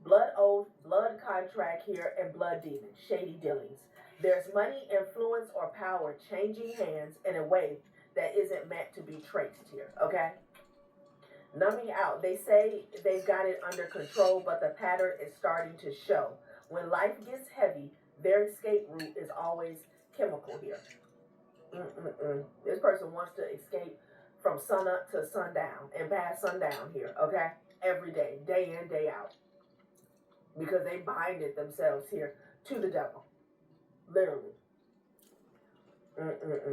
Blood oath, blood contract here, and blood demon, shady dealings. There's money, influence, or power changing hands in a way that isn't meant to be traced here, okay? Numbing out. They say they've got it under control, but the pattern is starting to show. When life gets heavy, their escape route is always chemical here. This person wants to escape from sun up to sundown and past sundown here, okay? Every day, day in, day out. Because they binded themselves here to the devil. Literally.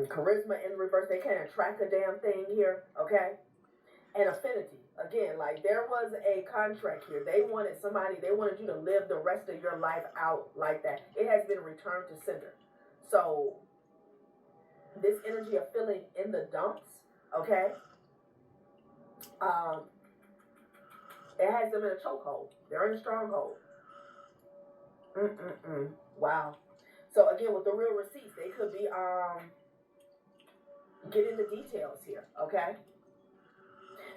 Charisma in reverse. They can't attract a damn thing here, okay? And affinity. Again, like there was a contract here. They wanted somebody, they wanted you to live the rest of your life out like that. It has been returned to sender. So, this energy of feeling in the dumps, okay? It has them in a chokehold. They're in a stronghold. Wow. So again, with the real receipts, they could be getting the details here, okay?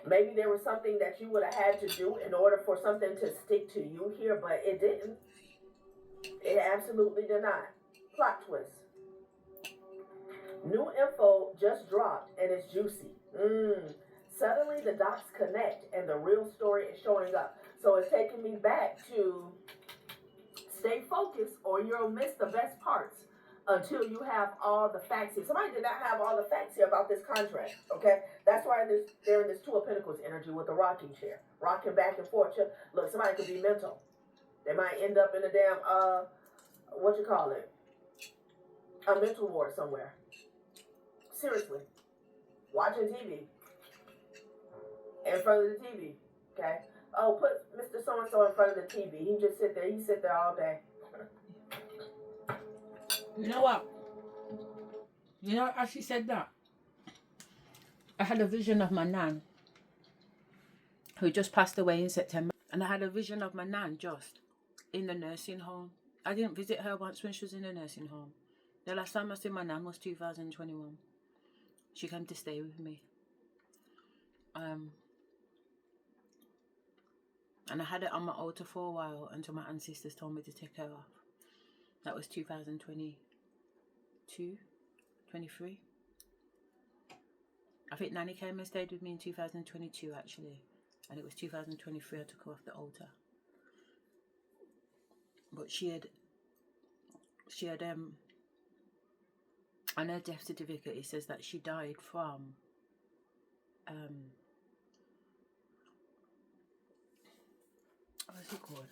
Maybe there was something that you would have had to do in order for something to stick to you here, but it didn't. It absolutely did not. Plot twist. New info just dropped and it's juicy. Suddenly the dots connect and the real story is showing up. So it's taking me back to stay focused or you'll miss the best parts until you have all the facts here. Somebody did not have all the facts here about this contract, okay? That's why they're in this Two of Pentacles energy with the rocking chair. Rocking back and forth. Look, somebody could be mental. They might end up in a damn, a mental ward somewhere. Seriously. Watching TV. In front of the TV, okay? Oh, put Mr. So-and-so in front of the TV. He just sit there. He sit there all day. You know what? You know, as she said that, I had a vision of my nan, who just passed away in September. And I had a vision of my nan just in the nursing home. I didn't visit her once when she was in the nursing home. The last time I seen my nan was 2021. She came to stay with me. And I had it on my altar for a while until my ancestors told me to take her off. That was 2022, 23. I think Nanny came and stayed with me in 2022 actually. And it was 2023 I took her off the altar. But she had on her death certificate it says that she died from what's it called?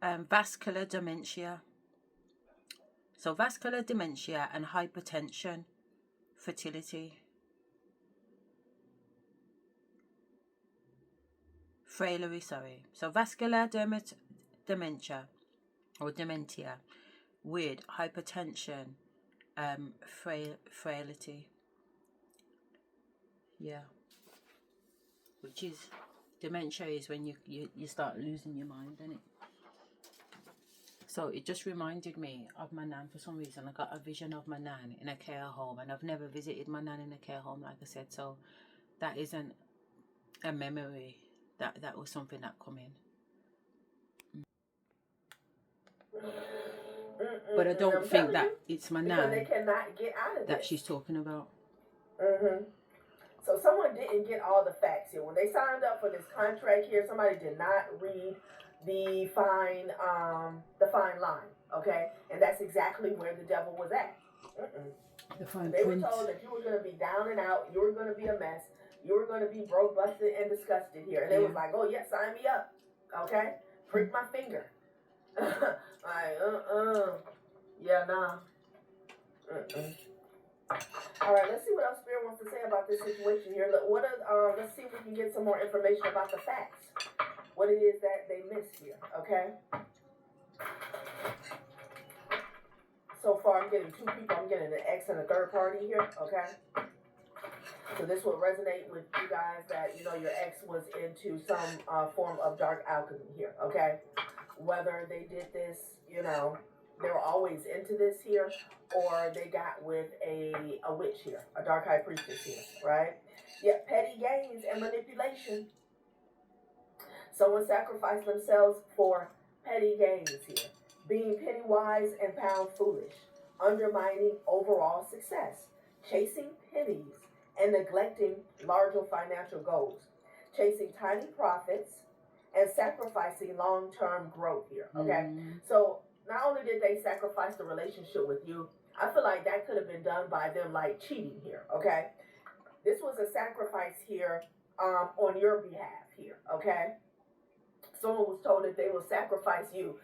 vascular dementia. So vascular dementia and hypertension, fertility, frailty, sorry. So vascular dementia or dementia with hypertension, frailty. Yeah. Which is, dementia is when you start losing your mind, isn't it? So it just reminded me of my nan for some reason. I got a vision of my nan in a care home, and I've never visited my nan in a care home, like I said. So that isn't a memory. That was something that come in. But I don't think that it's my nan they cannot get out of that this. she's talking about. So someone didn't get all the facts here. When they signed up for this contract here, somebody did not read the fine line, okay? And that's exactly where the devil was at. The fine they print. were told that you were going to be down and out, you were going to be a mess, you were going to be broke, busted, and disgusted here. And they was like, oh, yeah, sign me up, okay? Prick my finger. Like, yeah, nah. All right, let's see what else Spirit wants to say about this situation here. Let's see if we can get some more information about the facts. What it is that they missed here, okay? So far, I'm getting two people. I'm getting an ex and a third party here, okay? So this will resonate with you guys that, you know, your ex was into some form of dark alchemy here, okay? Whether they did this, you know, they were always into this here, or they got with a witch here, a dark high priestess here, right? Yeah, petty gains and manipulation. Someone sacrificed themselves for petty gains here, being penny wise and pound foolish, undermining overall success, chasing pennies and neglecting larger financial goals, chasing tiny profits and sacrificing long-term growth here, okay? So not only did they sacrifice the relationship with you, I feel like that could have been done by them like cheating here, okay? This was a sacrifice here on your behalf here, okay? Someone was told that they will sacrifice you,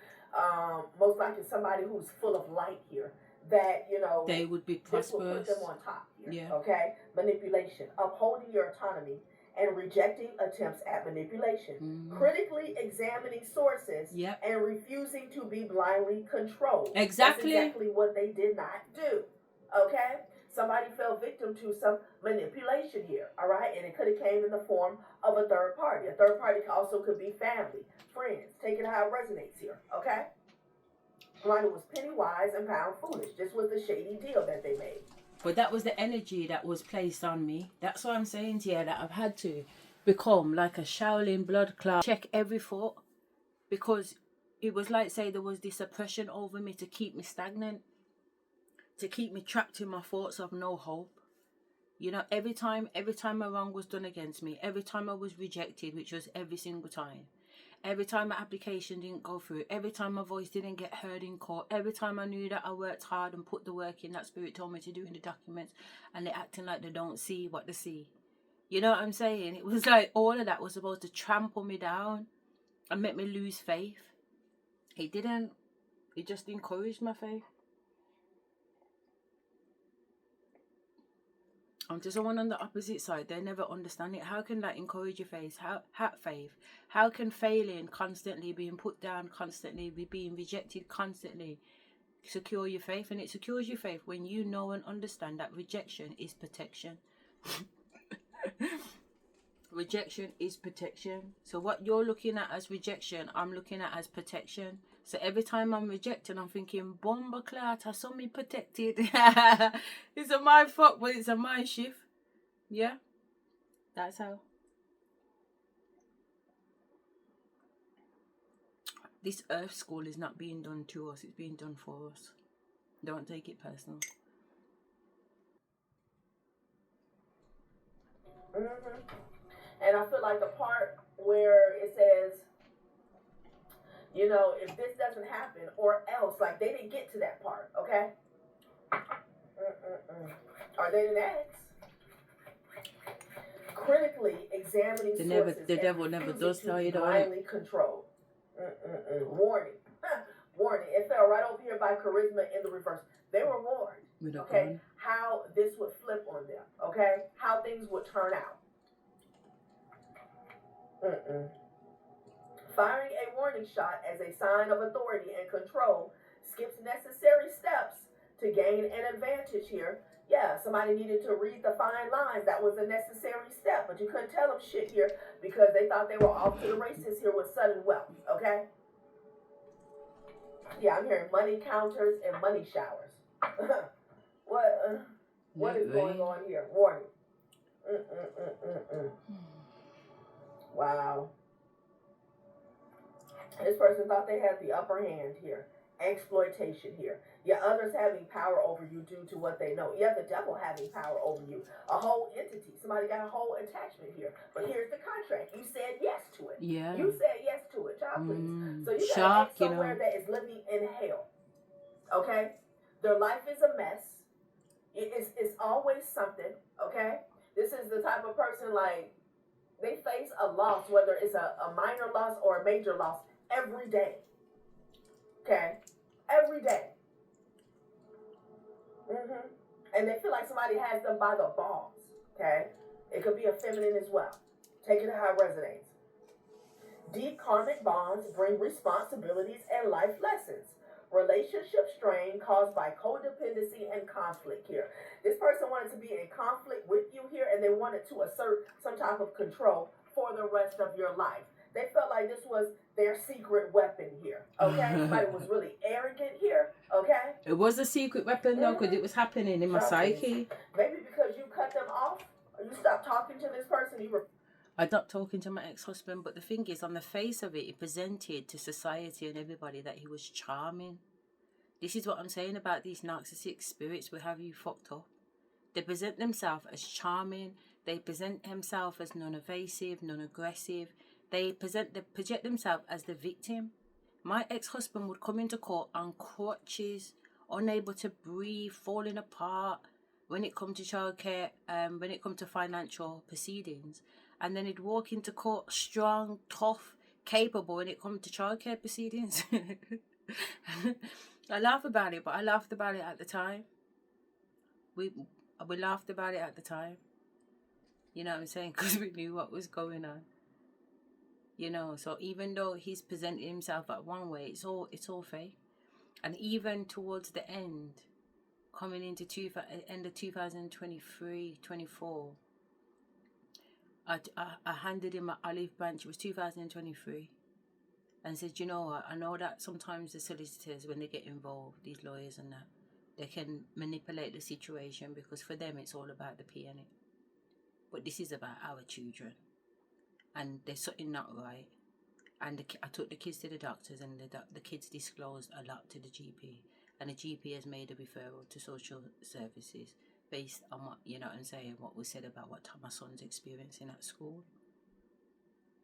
most likely somebody who's full of light here, that, you know, they would be prosperous. This will put them on top here, yeah. Okay? Manipulation, upholding your autonomy and rejecting attempts at manipulation, critically examining sources, and refusing to be blindly controlled. Exactly. That's exactly what they did not do, okay? Somebody fell victim to some manipulation here, all right? And it could have came in the form of a third party. A third party also could be family, friends. Take it how it resonates here, okay? Somebody was penny wise and pound foolish. This was the shady deal that they made. But that was the energy that was placed on me. That's what I'm saying to you, that I've had to become like a Shaolin blood clot. Check every thought. Because it was like, say, there was this oppression over me to keep me stagnant. To keep me trapped in my thoughts of no hope. You know, every time a wrong was done against me, every time I was rejected, which was every single time. Every time my application didn't go through, every time my voice didn't get heard in court, every time I knew that I worked hard and put the work in that Spirit told me to do in the documents, and they're acting like they don't see what they see. You know what I'm saying? It was like all of that was supposed to trample me down and make me lose faith. It didn't. It just encouraged my faith. I'm just someone on the opposite side. They never understand it. How can that encourage your faith? How can failing constantly, being put down constantly, being rejected constantly, secure your faith? And it secures your faith when you know and understand that rejection is protection. Rejection is protection. So what you're looking at as rejection, I'm looking at as protection. So every time I'm rejected, I'm thinking, bomba clat, I saw me protected. It's a my fault, but it's a my shift. Yeah? That's how. This earth school is not being done to us, it's being done for us. Don't take it personal. And I feel like the part where it says, you know, if this doesn't happen or else, like they didn't get to that part, okay? Or they didn't ask. Critically examining sources. The devil never does tell you that. Blindly control. Warning. Warning. It fell right over here by charisma in the reverse. They were warned, okay, how this would flip on them, okay, how things would turn out. Firing a warning shot as a sign of authority and control skips necessary steps to gain an advantage here. Yeah, somebody needed to read the fine lines. That was a necessary step, but you couldn't tell them shit here because they thought they were off to the races here with sudden wealth, okay? Yeah, I'm hearing money counters and money showers. What is going on here? Warning. Wow. This person thought they had the upper hand here. Exploitation here. Yeah, others having power over you due to what they know. Yeah, the devil having power over you. A whole entity. Somebody got a whole attachment here. But here's the contract. You said yes to it. Yeah. You said yes to it. Child, please. So you got somewhere that is living in hell. Okay? Their life is a mess. It's always something. Okay? This is the type of person, like, they face a loss, whether it's a minor loss or a major loss, every day. Okay? Every day. And they feel like somebody has them by the balls. Okay? It could be a feminine as well. Take it how it resonates. Deep karmic bonds bring responsibilities and life lessons. Relationship strain caused by codependency and conflict here. This person wanted to be in conflict with you here, and they wanted to assert some type of control for the rest of your life. They felt like this was their secret weapon here. Okay? Somebody was really arrogant here. Okay? It was a secret weapon though, because it was happening in my psyche. Maybe because you cut them off, or you stopped talking to this person, I stopped talking to my ex-husband, but the thing is, on the face of it, it presented to society and everybody that he was charming. This is what I'm saying about these narcissistic spirits will have you fucked up. They present themselves as charming. They present themselves as non-evasive, non-aggressive. They project themselves as the victim. My ex-husband would come into court on crutches, unable to breathe, falling apart when it comes to childcare, when it comes to financial proceedings. And then he'd walk into court strong, tough, capable when it comes to childcare proceedings. I laugh about it, but I laughed about it at the time. We laughed about it at the time. You know what I'm saying? Because we knew what was going on. You know, so even though he's presenting himself at one way, it's all fake. And even towards the end, coming into end of 2023, 24, I handed him an olive branch. It was 2023, and said, you know what? I know that sometimes the solicitors, when they get involved, these lawyers and that, they can manipulate the situation because for them it's all about the piano. But this is about our children, and there's something not right. And I took the kids to the doctors, and the kids disclosed a lot to the GP, and the GP has made a referral to social services based on what, you know what I'm saying, what was said about what my son's experiencing at school.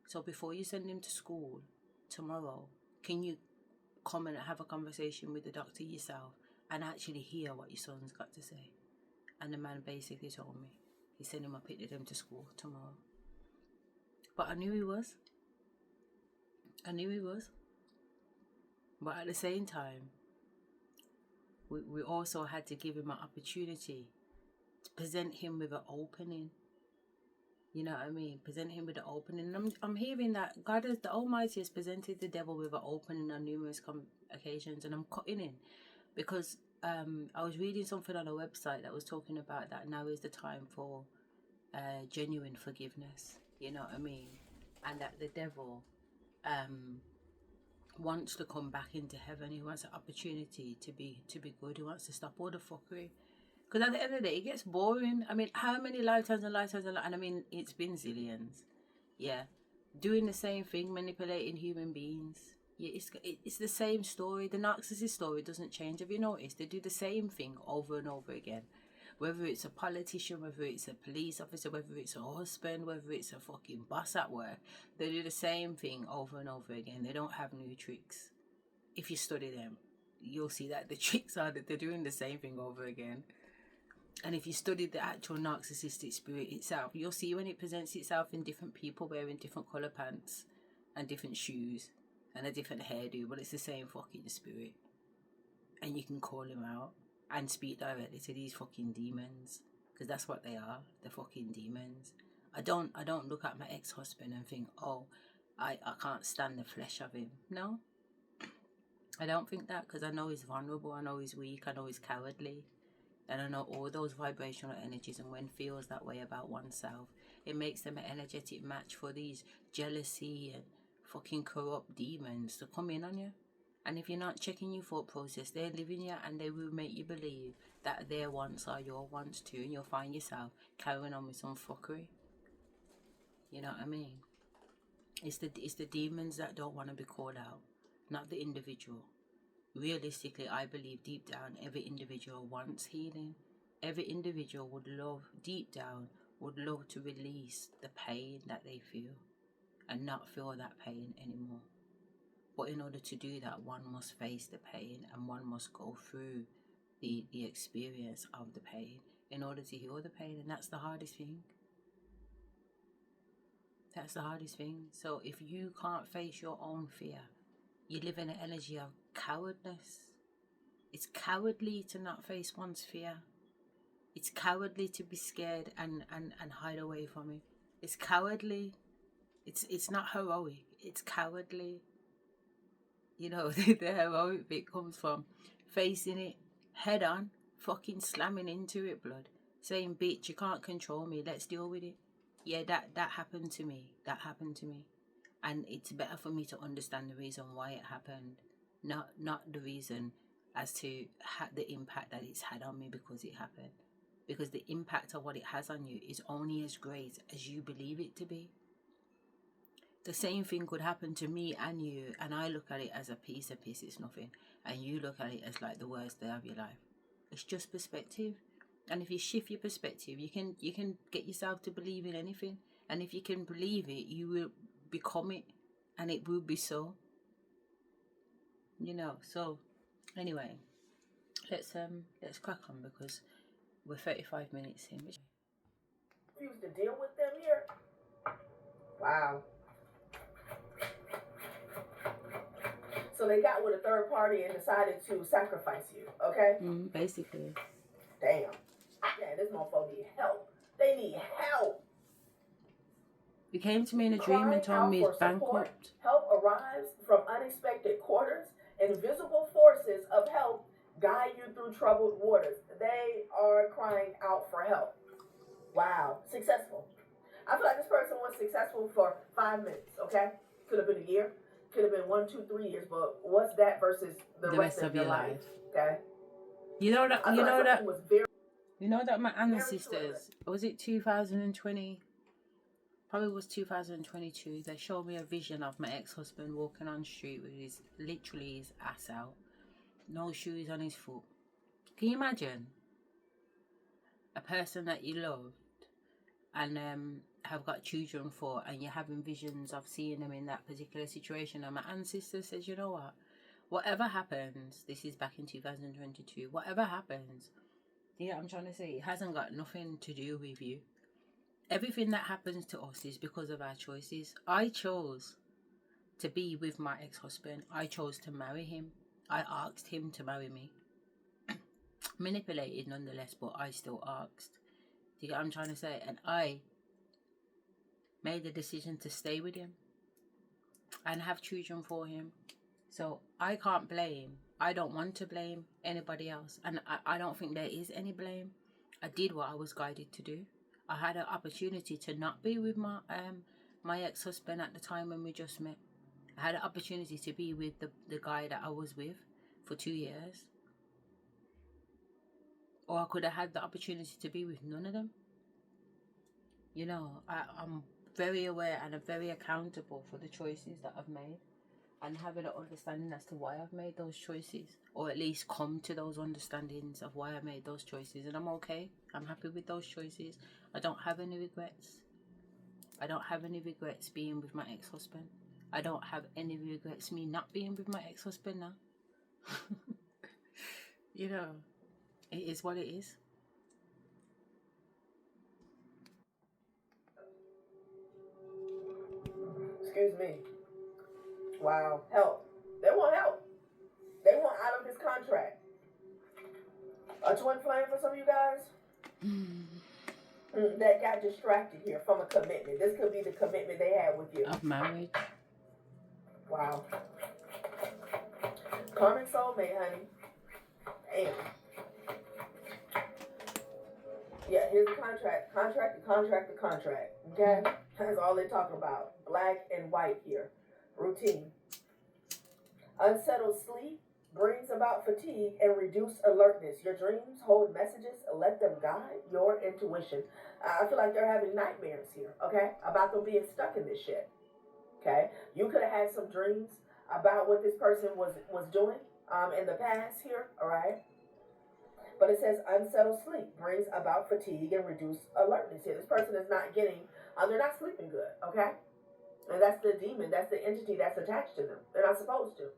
So before you send him to school tomorrow, can you come and have a conversation with the doctor yourself and actually hear what your son's got to say? And the man basically told me he's sending my picture them to school tomorrow. But I knew he was. But at the same time, we also had to give him an opportunity to present him with an opening. You know what I mean? Present him with an opening. And I'm hearing that God, the Almighty, has presented the devil with an opening on numerous occasions, and I'm cutting in because I was reading something on a website that was talking about that now is the time for genuine forgiveness. You know what I mean? And that the devil wants to come back into heaven. He wants an opportunity to be good. He wants to stop all the fuckery. Because at the end of the day, it gets boring. I mean, how many lifetimes and I mean, it's been zillions. Yeah. Doing the same thing, manipulating human beings. Yeah, it's the same story. The narcissist story doesn't change. Have you noticed? They do the same thing over and over again. Whether it's a politician, whether it's a police officer, whether it's a husband, whether it's a fucking boss at work, they do the same thing over and over again. They don't have new tricks. If you study them, you'll see that the tricks are that they're doing the same thing over again. And if you study the actual narcissistic spirit itself, you'll see when it presents itself in different people wearing different colour pants and different shoes and a different hairdo, but it's the same fucking spirit. And you can call him out and speak directly to these fucking demons, because that's what they are. They're fucking demons. I don't look at my ex-husband and think, oh, I can't stand the flesh of him. No, I don't think that, because I know he's vulnerable, I know he's weak, I know he's cowardly, and I know all those vibrational energies. And when feels that way about oneself, it makes them an energetic match for these jealousy and fucking corrupt demons to come in on you. And if you're not checking your thought process, they're living you, and they will make you believe that their wants are your wants too, and you'll find yourself carrying on with some fuckery. You know what I mean? It's the demons that don't want to be called out, not the individual. Realistically, I believe deep down every individual wants healing. Every individual would love, deep down, would love to release the pain that they feel and not feel that pain anymore. But in order to do that, one must face the pain, and one must go through the experience of the pain in order to heal the pain. And that's the hardest thing. That's the hardest thing. So if you can't face your own fear, you live in an energy of cowardness. It's cowardly to not face one's fear. It's cowardly to be scared and hide away from it. It's cowardly. It's not heroic. It's cowardly. You know, the heroic bit comes from facing it head on, fucking slamming into it, blood. Saying, bitch, you can't control me, let's deal with it. Yeah, that happened to me. That happened to me. And it's better for me to understand the reason why it happened. Not the reason as to the impact that it's had on me because it happened. Because the impact of what it has on you is only as great as you believe it to be. The same thing could happen to me and you, and I look at it as a piece of piss, it's nothing. And you look at it as like the worst day of your life. It's just perspective. And if you shift your perspective, you can get yourself to believe in anything. And if you can believe it, you will become it, and it will be so. You know, so anyway, let's crack on, because we're 35 minutes in. Refuse to deal with them here. Wow. So they got with a third party and decided to sacrifice you, okay? Basically. Damn. Man, this motherfucker need help. They need help. He came to me in a dream and told me he's bankrupt. Help arrives from unexpected quarters. Invisible forces of help guide you through troubled waters. They are crying out for help. Wow. Successful. I feel like this person was successful for 5 minutes, okay? Could have been a year. Could have been 1, 2, 3 years. But what's that versus the rest of your life? Okay? You know that my ancestors, was it 2020? Probably was 2022. They showed me a vision of my ex-husband walking on the street with literally his ass out, no shoes on his foot. Can you imagine a person that you loved and have got children for, and you're having visions of seeing them in that particular situation? And my ancestor says, you know what? Whatever happens, this is back in 2022, whatever happens, yeah, I'm trying to say, it hasn't got nothing to do with you. Everything that happens to us is because of our choices. I chose to be with my ex-husband. I chose to marry him. I asked him to marry me. Manipulated nonetheless, but I still asked. Do you get what I'm trying to say? And I made the decision to stay with him and have children for him. So I can't blame. I don't want to blame anybody else. And I don't think there is any blame. I did what I was guided to do. I had an opportunity to not be with my ex-husband at the time when we just met. I had an opportunity to be with the guy that I was with for 2 years. Or I could have had the opportunity to be with none of them. You know, I'm very aware and I'm very accountable for the choices that I've made, and having an understanding as to why I've made those choices, or at least come to those understandings of why I made those choices. And I'm okay. I'm happy with those choices. I don't have any regrets. I don't have any regrets being with my ex-husband. I don't have any regrets me not being with my ex-husband now. You know, it is what it is. Excuse me. Wow. Help. They want help. They want out of this contract. A twin flame for some of you guys that got distracted here from a commitment. This could be the commitment they had with you. Of marriage. Wow. Karmic soulmate, honey. Damn. Yeah, here's the contract. Contract. Okay? That's all they talk about. Black and white here. Routine. Unsettled sleep brings about fatigue and reduced alertness. Your dreams hold messages. Let them guide your intuition. I feel like they're having nightmares here, okay? About them being stuck in this shit. Okay? You could have had some dreams about what this person was doing in the past here, all right? But it says unsettled sleep brings about fatigue and reduced alertness here. This person is not getting, they're not sleeping good, okay? And that's the demon, that's the entity that's attached to them. They're not supposed to.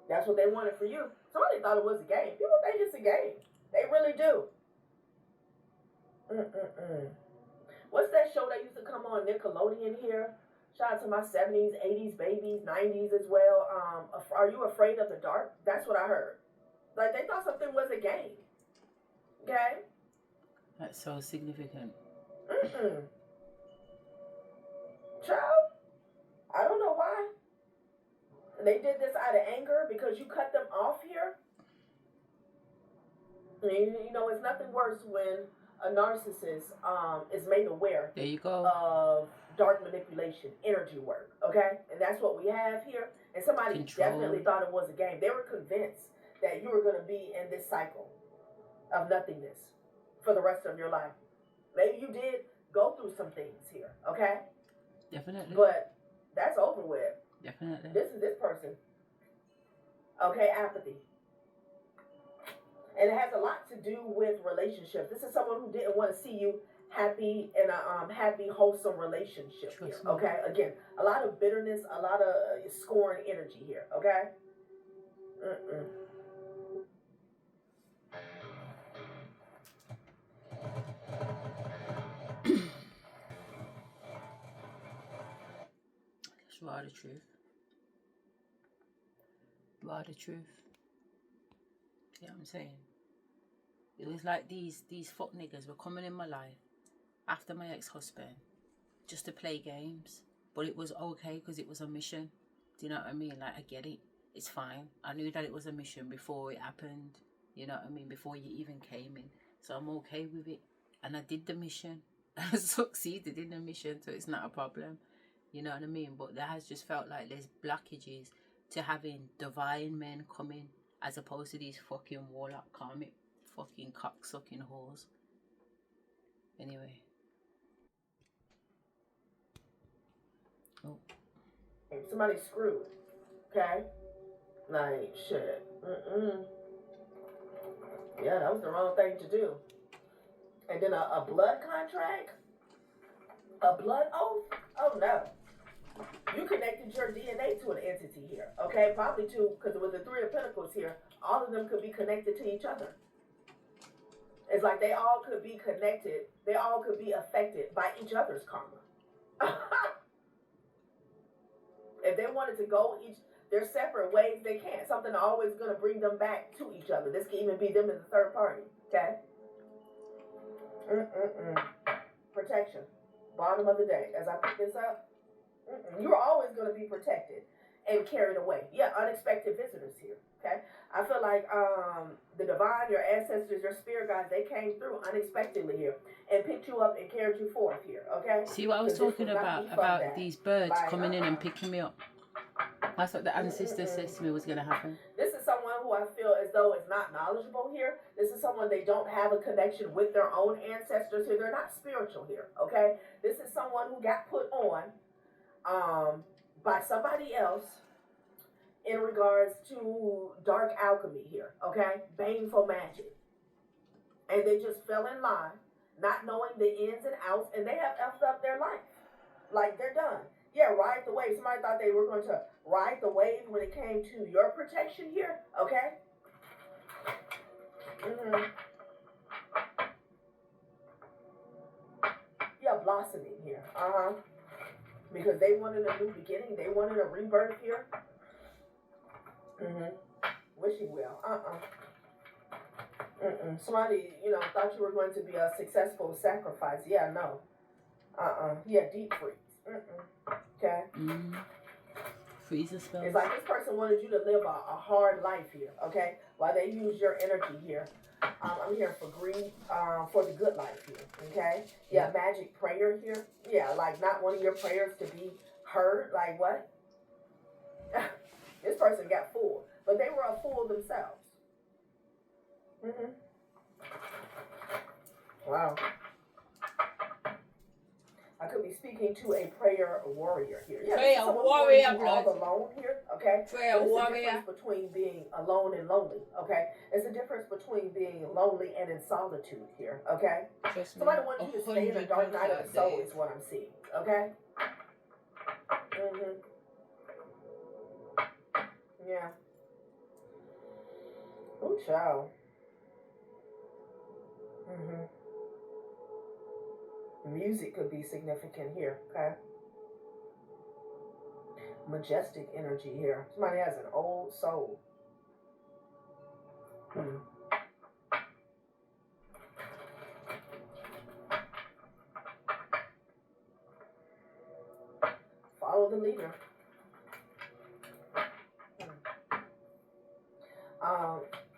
That's what they wanted for you. Somebody thought it was a game. People think it's a game. They really do. What's that show that used to come on Nickelodeon here? Shout out to my 70s, 80s babies, 90s as well. Are You Afraid of the Dark? That's what I heard. Like, they thought something was a game. Okay? That's so significant. Child, I don't know why. They did this out of anger because you cut them off here. You know, it's nothing worse when a narcissist is made aware there you go. of dark manipulation, energy work, okay? And that's what we have here. And somebody definitely thought it was a game. They were convinced that you were going to be in this cycle of nothingness for the rest of your life. Maybe you did go through some things here, okay? Definitely. But that's over with. Definitely. This is this person. Okay, apathy. And it has a lot to do with relationships. This is someone who didn't want to see you happy in a happy, wholesome relationship here. Okay? Again, a lot of bitterness, a lot of scorn energy here. Okay? It's raw the truth. Raw the truth. You know what I'm saying? It was like these fuck niggas were coming in my life after my ex-husband just to play games. But it was okay because it was a mission. Do you know what I mean? Like, I get it. It's fine. I knew that it was a mission before it happened. You know what I mean? Before you even came in. So I'm okay with it. And I did the mission. I succeeded in the mission, so it's not a problem. You know what I mean? But there has just felt like there's blockages to having divine men come in as opposed to these fucking warlock karmic fucking cocksucking whores. Anyway. Oh. Somebody screwed. Okay? Like, shit. Yeah, that was the wrong thing to do. And then a blood contract? A blood oath? Oh, no. You connected your DNA to an entity here, okay? Probably two, because with the Three of Pentacles here, all of them could be connected to each other. It's like they all could be connected. They all could be affected by each other's karma. If they wanted to go their separate ways, they can't. Something always going to bring them back to each other. This can even be them as a third party, okay? Protection. Bottom of the deck. As I pick this up, you're always going to be protected and carried away. Yeah, unexpected visitors here, okay? I feel like the divine, your ancestors, your spirit guides, they came through unexpectedly here and picked you up and carried you forth here, okay? See what I was talking about these birds coming in and picking me up. That's what the ancestor says to me was going to happen. This is someone who I feel as though is not knowledgeable here. This is someone they don't have a connection with their own ancestors here. They're not spiritual here, okay? This is someone who got put on by somebody else in regards to dark alchemy here, okay? Baneful magic. And they just fell in line, not knowing the ins and outs, and they have effed up their life. Like, they're done. Yeah, ride the wave. Somebody thought they were going to ride the wave when it came to your protection here, okay? Yeah, blossoming here. because they wanted a new beginning. They wanted a rebirth here. Wishing well. Somebody, thought you were going to be a successful sacrifice. Yeah, no. Yeah, deep freeze. Okay. Freezer spells. It's like this person wanted you to live a hard life here, okay? While they use your energy here. I'm here for greed, for the good life here, okay? Yeah, magic prayer here. Yeah, like not wanting your prayers to be heard. Like what? This person got fooled, but they were a fool themselves. Wow. I could be speaking to a prayer warrior here. Yeah, prayer warrior, all alone here, okay? Prayer warrior. It's a difference between being alone and lonely, okay? It's a difference between being lonely and in solitude here, okay? Somebody wants you to stay in the dark night of the soul is what I'm seeing, okay? Yeah. Ooh, child. Music could be significant here, okay? Majestic energy here. Somebody has an old soul. Follow the leader.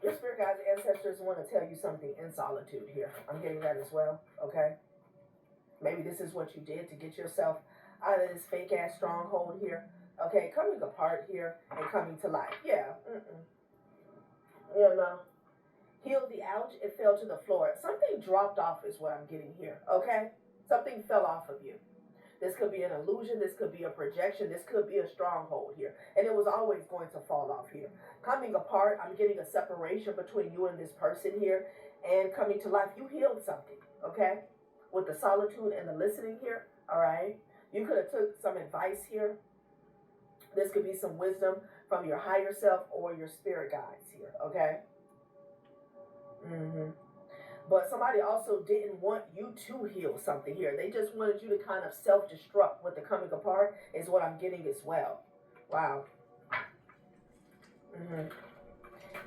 Your spirit guides, ancestors want to tell you something in solitude here. I'm getting that as well, okay? Maybe this is what you did to get yourself out of this fake ass stronghold here. Okay, coming apart here and coming to life. Yeah. No. Heal the ouch, it fell to the floor. Something dropped off is what I'm getting here, okay? Something fell off of you. This could be an illusion. This could be a projection. This could be a stronghold here. And it was always going to fall off here. Coming apart, I'm getting a separation between you and this person here. And coming to life, you healed something, okay? With the solitude and the listening here, all right? You could have took some advice here. This could be some wisdom from your higher self or your spirit guides here, okay? But somebody also didn't want you to heal something here. They just wanted you to kind of self-destruct with the coming apart is what I'm getting as well. Wow.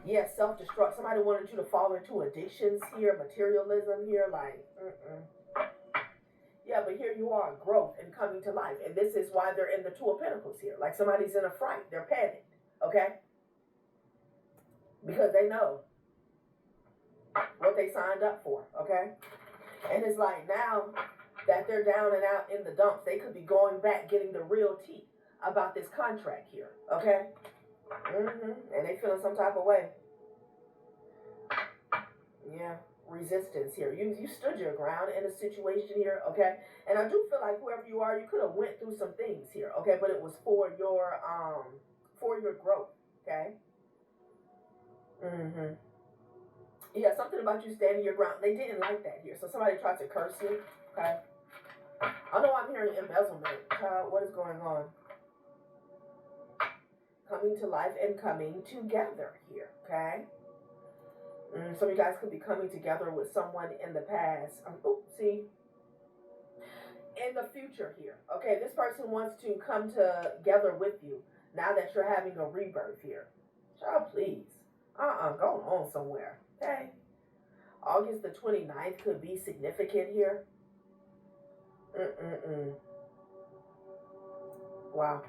Yeah, self-destruct. Somebody wanted you to fall into addictions here, materialism here, like, Yeah, but here you are, growth and coming to life. And this is why they're in the Two of Pentacles here. Like somebody's in a fright. They're panicked, okay? Because they know what they signed up for, okay? And it's like now that they're down and out in the dumps, they could be going back getting the real tea about this contract here, okay? And they feeling some type of way. Yeah, resistance here. You stood your ground in a situation here, okay? And I do feel like whoever you are, you could have went through some things here, okay? But it was for your growth, okay? Yeah, something about you standing your ground. They didn't like that here. So somebody tried to curse you. Okay. I know I'm hearing embezzlement. Child, what is going on? Coming to life and coming together here. Okay. Some of you guys could be coming together with someone in the past. In the future here. Okay, this person wants to come together with you now that you're having a rebirth here. Child, please. Going on somewhere. Okay. August the 29th could be significant here. Wow.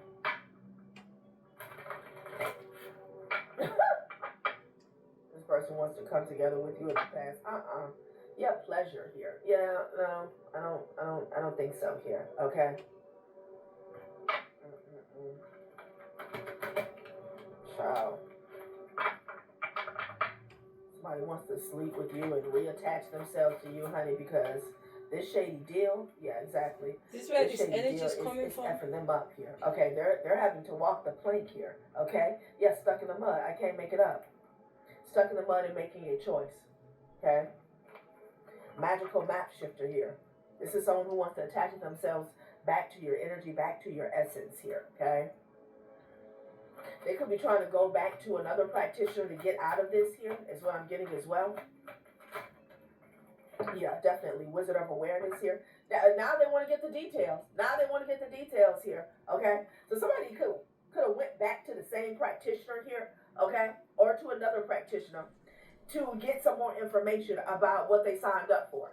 This person wants to come together with you in the past. Yeah, pleasure here. Yeah, no, I don't think so here. Okay. Child. Somebody wants to sleep with you and reattach themselves to you, honey, because this shady deal, yeah, exactly. This is where this energy is coming from. Effing them up here. Okay, they're having to walk the plank here. Okay, yeah, stuck in the mud. I can't make it up. Stuck in the mud and making a choice. Okay, magical map shifter here. This is someone who wants to attach themselves back to your energy, back to your essence here. Okay. They could be trying to go back to another practitioner to get out of this here, is what I'm getting as well. Yeah, definitely. Wizard of Awareness here. Now they want to get the details. Now they want to get the details here. Okay? So somebody could have went back to the same practitioner here, okay? Or to another practitioner to get some more information about what they signed up for.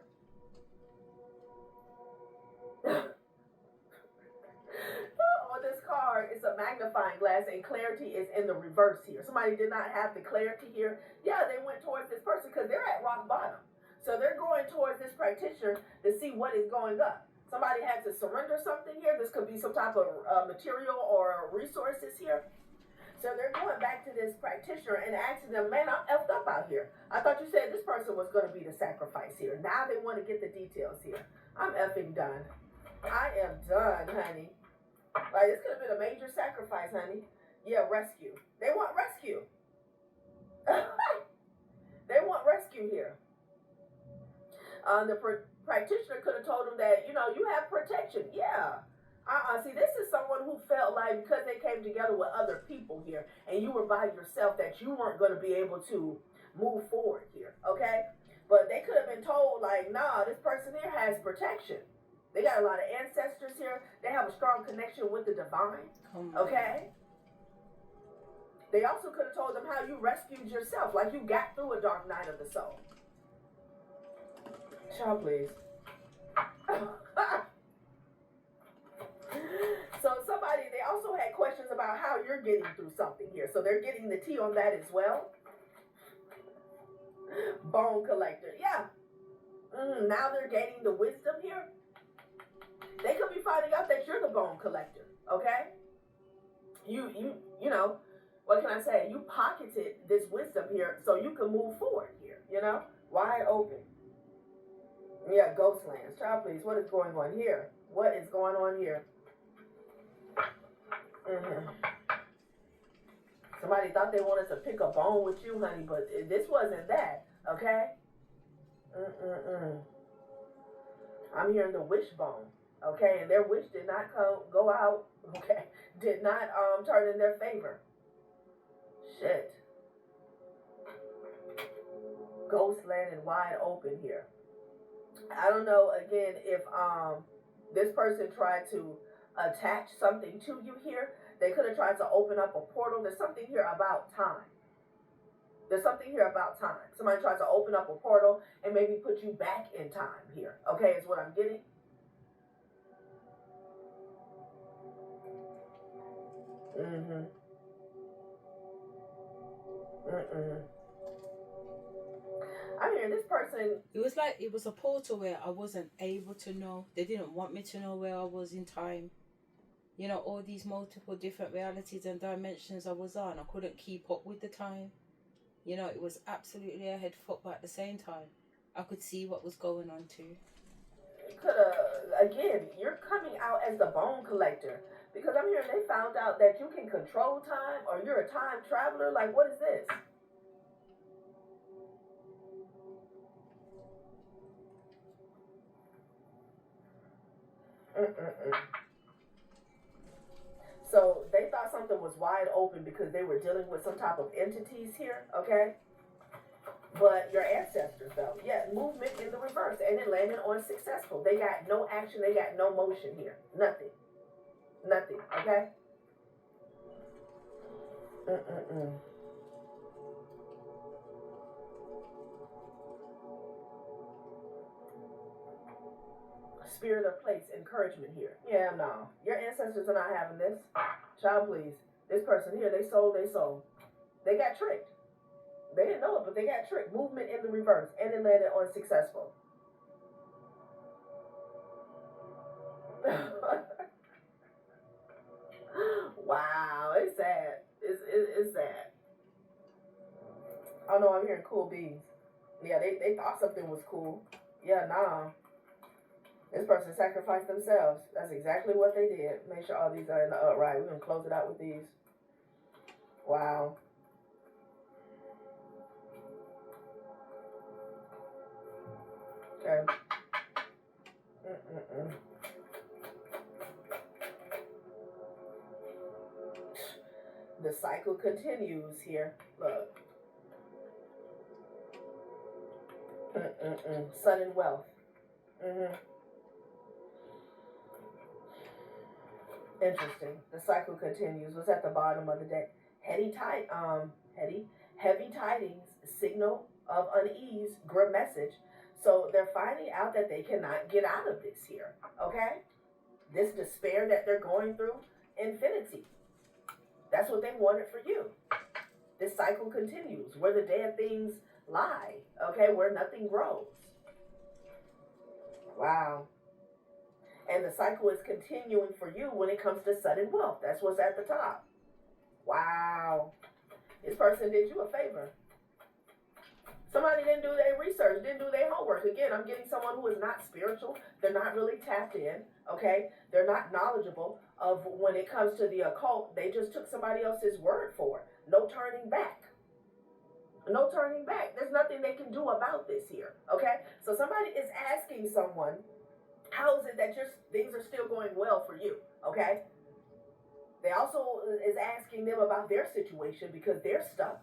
On this card, it's a magnifying glass, and clarity is in the reverse here. Somebody did not have the clarity here. Yeah, they went towards this person because they're at rock bottom. So they're going towards this practitioner to see what is going up. Somebody had to surrender something here. This could be some type of material or resources here. So they're going back to this practitioner and asking them, man, I'm effed up out here. I thought you said this person was going to be the sacrifice here. Now they want to get the details here. I'm effing done. I am done, honey. Like, this could have been a major sacrifice, honey. Yeah, rescue. They want rescue. They want rescue here. The practitioner could have told them that, you know, you have protection. Yeah. See, this is someone who felt like because they came together with other people here and you were by yourself that you weren't going to be able to move forward here, okay? But they could have been told, like, nah, this person here has protection. They got a lot of ancestors here. They have a strong connection with the divine, okay? They also could have told them how you rescued yourself, like you got through a dark night of the soul. Child, please. So somebody, they also had questions about how you're getting through something here. So they're getting the tea on that as well. Bone collector. Yeah. Now they're gaining the wisdom here. They could be finding out that you're the bone collector. Okay? You know, what can I say? You pocketed this wisdom here so you can move forward here, you know? Wide open. Yeah, ghost lands. Child, please, what is going on here? What is going on here? Somebody thought they wanted to pick a bone with you, honey, but this wasn't that, okay? I'm hearing the wishbone, okay? And their wish did not go out, okay? Did not turn in their favor. Shit. Ghost landed wide open here. I don't know, again, if this person tried to attach something to you here. They could have tried to open up a portal. There's something here about time. There's something here about time. Somebody tried to open up a portal and maybe put you back in time here. Okay, is what I'm getting. I'm hearing this person. It was like it was a portal where I wasn't able to know. They didn't want me to know where I was in time. You know, all these multiple different realities and dimensions I was on. I couldn't keep up with the time. You know, it was absolutely a head foot, but at the same time, I could see what was going on too. Again, you're coming out as the bone collector. Because I'm hearing they found out that you can control time or you're a time traveler. Like, what is this? So they thought something was wide open because they were dealing with some type of entities here, okay? But your ancestors, though, yeah, movement in the reverse, and it landed on successful. They got no action, they got no motion here. Nothing. Nothing, okay? Spirit of place, encouragement here. Yeah, no. Your ancestors are not having this. Child, please. This person here, they sold their soul. They got tricked. They didn't know it, but they got tricked. Movement in the reverse, and it landed on successful. Wow, it's sad. It's sad. Oh no, I'm hearing cool beans. Yeah, they thought something was cool. Yeah, nah. This person sacrificed themselves. That's exactly what they did. Make sure all these are in the upright. We're going to close it out with these. Wow. Okay. The cycle continues here. Look. Sudden wealth. Mm-hmm. Interesting. The cycle continues. What's at the bottom of the deck? Heavy tidings, signal of unease, grim message. So they're finding out that they cannot get out of this here. Okay? This despair that they're going through, infinity. That's what they wanted for you. This cycle continues, where the dead things lie, okay, where nothing grows. Wow. And the cycle is continuing for you when it comes to sudden wealth. That's what's at the top. Wow. This person did you a favor. Somebody didn't do their research, didn't do their homework. Again, I'm getting someone who is not spiritual. They're not really tapped in, okay? They're not knowledgeable of when it comes to the occult. They just took somebody else's word for it. No turning back. No turning back. There's nothing they can do about this here, okay? So somebody is asking someone, how is it that things are still going well for you, okay? They also is asking them about their situation because they're stuck,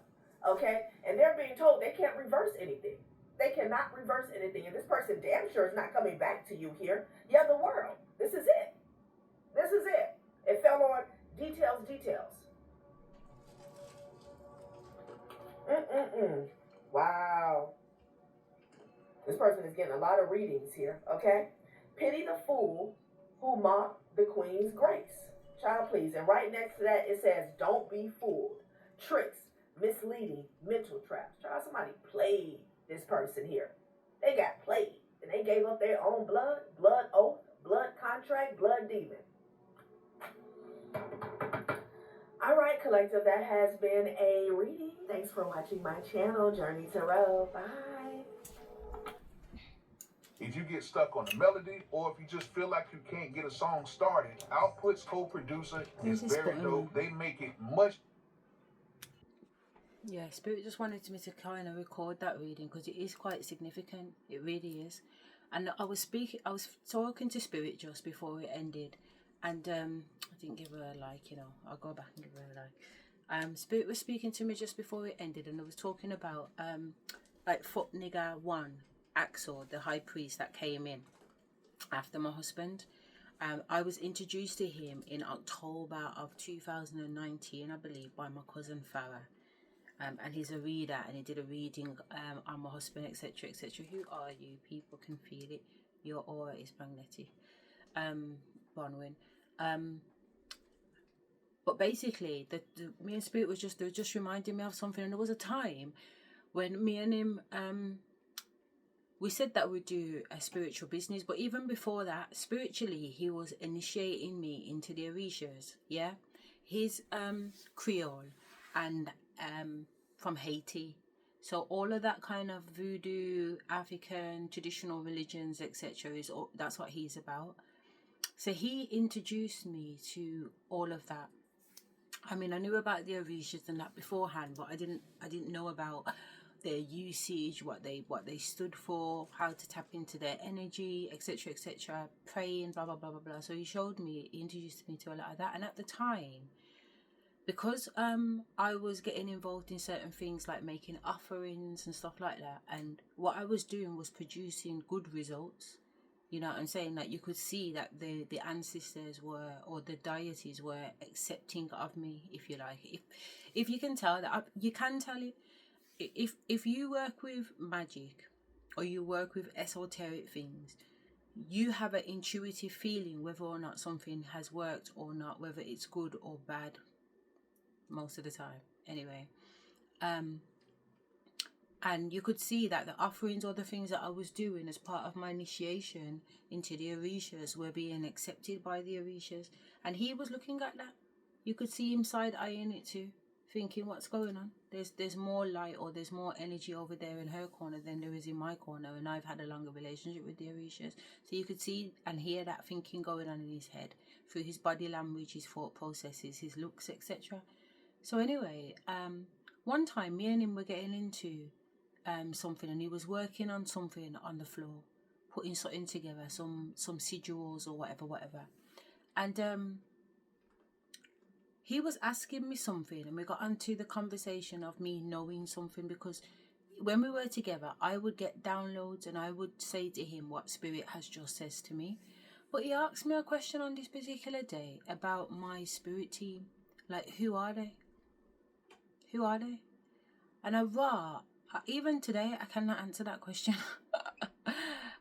okay? And they're being told they can't reverse anything. They cannot reverse anything. And this person damn sure is not coming back to you here. Yeah, the world. This is it. This is it. It fell on details. Wow. This person is getting a lot of readings here, okay? Pity the fool who mocked the queen's grace. Child, please. And right next to that, it says, don't be fooled. Tricks, misleading, mental traps. Child, somebody played this person here. They got played. And they gave up their own blood oath, blood contract, blood demon. All right, collective, that has been a reading. Thanks for watching my channel, Journey Tarot. Bye. If you get stuck on the melody, or if you just feel like you can't get a song started, Output's co-producer is very dope. They make it much. Yeah, Spirit just wanted me to kind of record that reading because it is quite significant. It really is. And I was talking to Spirit just before it ended, and I didn't give her a like, you know. I'll go back and give her a like. Spirit was speaking to me just before it ended, and I was talking about like Foot Nigger 1, Axel, the high priest that came in after my husband. I was introduced to him in October of 2019, I believe, by my cousin Farah. And he's a reader, and he did a reading on my husband, etc., etc. Who are you? People can feel it. Your aura is magnetic. Bronwyn. But basically, me and Spirit was just reminding me of something, and there was a time when me and him we said that we'd do a spiritual business, but even before that, spiritually, he was initiating me into the Orishas, yeah? He's Creole and from Haiti. So all of that kind of voodoo, African, traditional religions, etc., that's what he's about. So he introduced me to all of that. I mean, I knew about the Orishas and that beforehand, but I didn't know about their usage, what they stood for, how to tap into their energy, etc., etc., praying, blah blah blah blah blah. So he introduced me to a lot of that. And at the time, because I was getting involved in certain things like making offerings and stuff like that, and what I was doing was producing good results. You know what I'm saying? That you could see that the ancestors were, or the deities were accepting of me, if you like. If you can tell that, you can tell it. If you work with magic or you work with esoteric things, you have an intuitive feeling whether or not something has worked or not, whether it's good or bad, most of the time anyway. And you could see that the offerings or the things that I was doing as part of my initiation into the Orishas were being accepted by the Orishas, and he was looking at that. You could see him side-eyeing it too, thinking, what's going on? There's more light, or there's more energy over there in her corner than there is in my corner, and I've had a longer relationship with the Orishas. So you could see and hear that thinking going on in his head through his body language, his thought processes, his looks, etc. So anyway, one time me and him were getting into something, and he was working on something on the floor, putting something together, some sigils or whatever. And he was asking me something, and we got onto the conversation of me knowing something, because when we were together, I would get downloads and I would say to him what spirit has just says to me. But he asked me a question on this particular day about my spirit team. Like, who are they? Who are they? And even today, I cannot answer that question.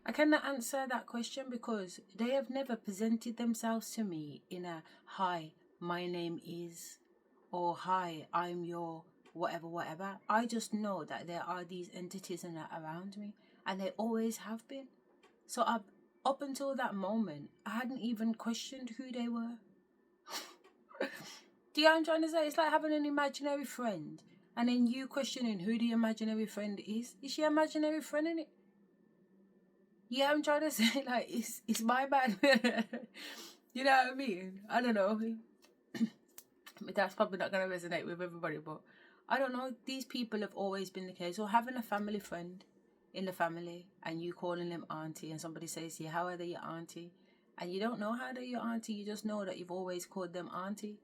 I cannot answer that question because they have never presented themselves to me in a, hi, my name is, or hi, I'm your whatever, whatever. I just know that there are these entities and that around me, and they always have been. So up until that moment, I hadn't even questioned who they were. Do you know what I'm trying to say? It's like having an imaginary friend, and then you questioning who the imaginary friend is. Is she an imaginary friend in it? Yeah, I'm trying to say, like, it's my bad. You know what I mean? I don't know. But that's probably not going to resonate with everybody, but I don't know. These people have always been the case. Or having a family friend in the family and you calling them auntie, and somebody says to you, how are they your auntie? And you don't know how they're your auntie. You just know that you've always called them auntie.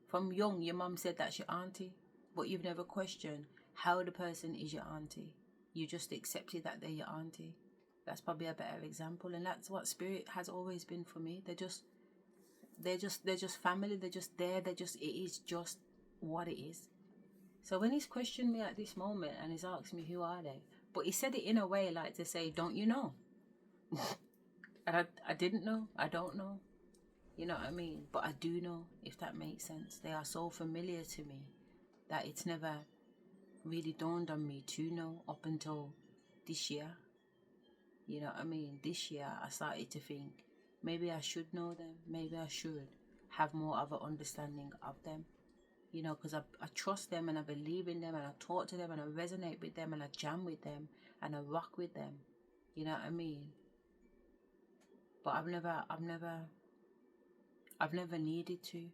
From young, your mum said that's your auntie, but you've never questioned how the person is your auntie. You just accepted that they're your auntie. That's probably a better example, and that's what spirit has always been for me. They're just family. They're just there. It is just what it is. So when he's questioned me at this moment and he's asked me who are they, but he said it in a way like to say, don't you know? And I didn't know. I don't know. You know what I mean? But I do know, if that makes sense. They are so familiar to me that it's never really dawned on me to know up until this year. You know what I mean? This year I started to think, maybe I should know them. Maybe I should have more of an understanding of them. You know, because I trust them and I believe in them and I talk to them and I resonate with them and I jam with them and I rock with them. You know what I mean? But I've never needed to.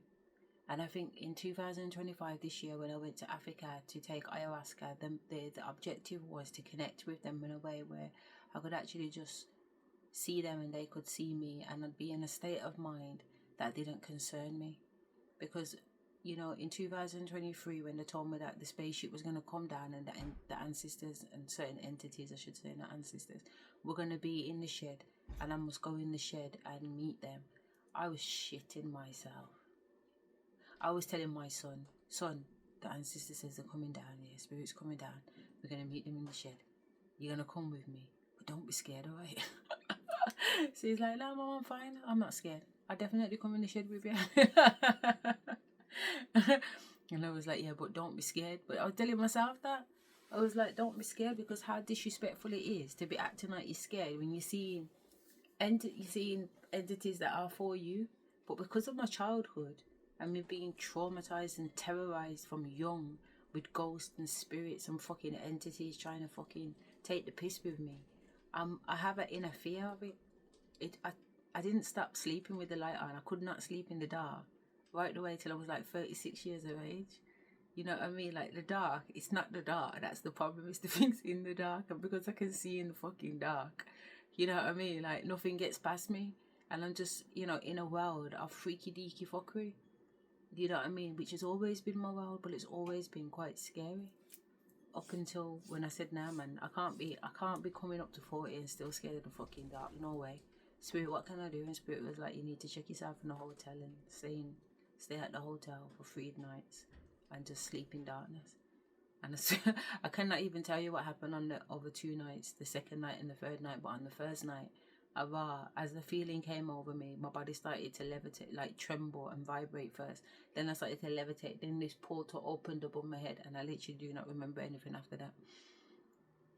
And I think in 2025, this year, when I went to Africa to take ayahuasca, the objective was to connect with them in a way where I could actually just see them and they could see me, and I'd be in a state of mind that didn't concern me. Because, you know, in 2023, when they told me that the spaceship was going to come down and the ancestors and certain entities, I should say, not ancestors, were going to be in the shed, and I must go in the shed and meet them, I was shitting myself. I was telling my son, the ancestor says they're coming down here, spirit's coming down, we're going to meet them in the shed. You're going to come with me, but don't be scared, alright? So he's like, no, Mom, I'm fine. I'm not scared. I'll definitely come in the shed with you. And I was like, yeah, but don't be scared. But I was telling myself that. I was like, don't be scared, because how disrespectful it is to be acting like you're scared when you're seeing entities that are for you. But because of my childhood and me being traumatized and terrorized from young with ghosts and spirits and fucking entities trying to fucking take the piss with me, I have an inner fear of it. I didn't stop sleeping with the light on. I could not sleep in the dark right the way till I was like 36 years of age. You know what I mean? Like, the dark, it's not the dark. That's the problem. It's the things in the dark. And because I can see in the fucking dark, you know what I mean? Like, nothing gets past me. And I'm just, you know, in a world of freaky deaky fuckery. You know what I mean? Which has always been my world, but it's always been quite scary. Up until when I said, nah, man, I can't be coming up to 40 and still scared of the fucking dark. No way. Spirit, what can I do? And Spirit was like, you need to check yourself in a hotel and stay at the hotel for 3 nights and just sleep in darkness. And I cannot even tell you what happened on the other 2 nights, the second night and the third night. But on the first night, as the feeling came over me, my body started to levitate, like tremble and vibrate first. Then I started to levitate. Then this portal opened above my head, and I literally do not remember anything after that.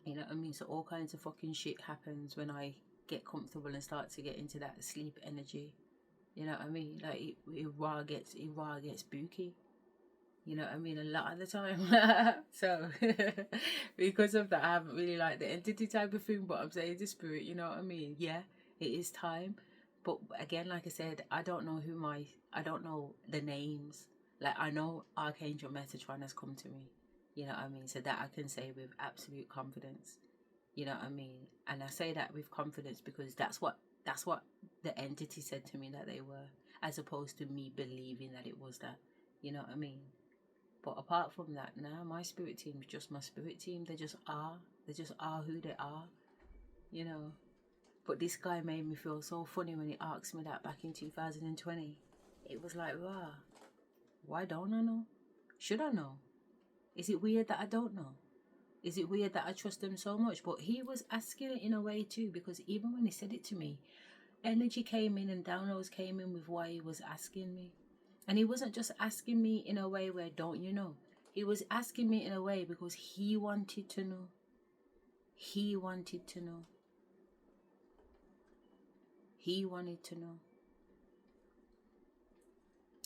You know what I mean? So all kinds of fucking shit happens when I get comfortable and start to get into that sleep energy. You know what I mean? Like it raw gets spooky. You know what I mean? A lot of the time. So because of that, I haven't really liked the entity type of thing, but I'm saying the spirit, you know what I mean? Yeah, it is time. But again, like I said, I don't know the names. Like, I know Archangel Metatron has come to me. You know what I mean? So that I can say with absolute confidence. You know what I mean? And I say that with confidence because that's what the entity said to me that they were, as opposed to me believing that it was that. You know what I mean? But apart from that, nah, my spirit team is just my spirit team. They just are who they are, you know. But this guy made me feel so funny when he asked me that back in 2020. It was like, rah, why don't I know? Should I know? Is it weird that I don't know? Is it weird that I trust him so much? But he was asking it in a way too, because even when he said it to me, energy came in and downloads came in with why he was asking me. And he wasn't just asking me in a way where, don't you know? He was asking me in a way because he wanted to know. He wanted to know. He wanted to know.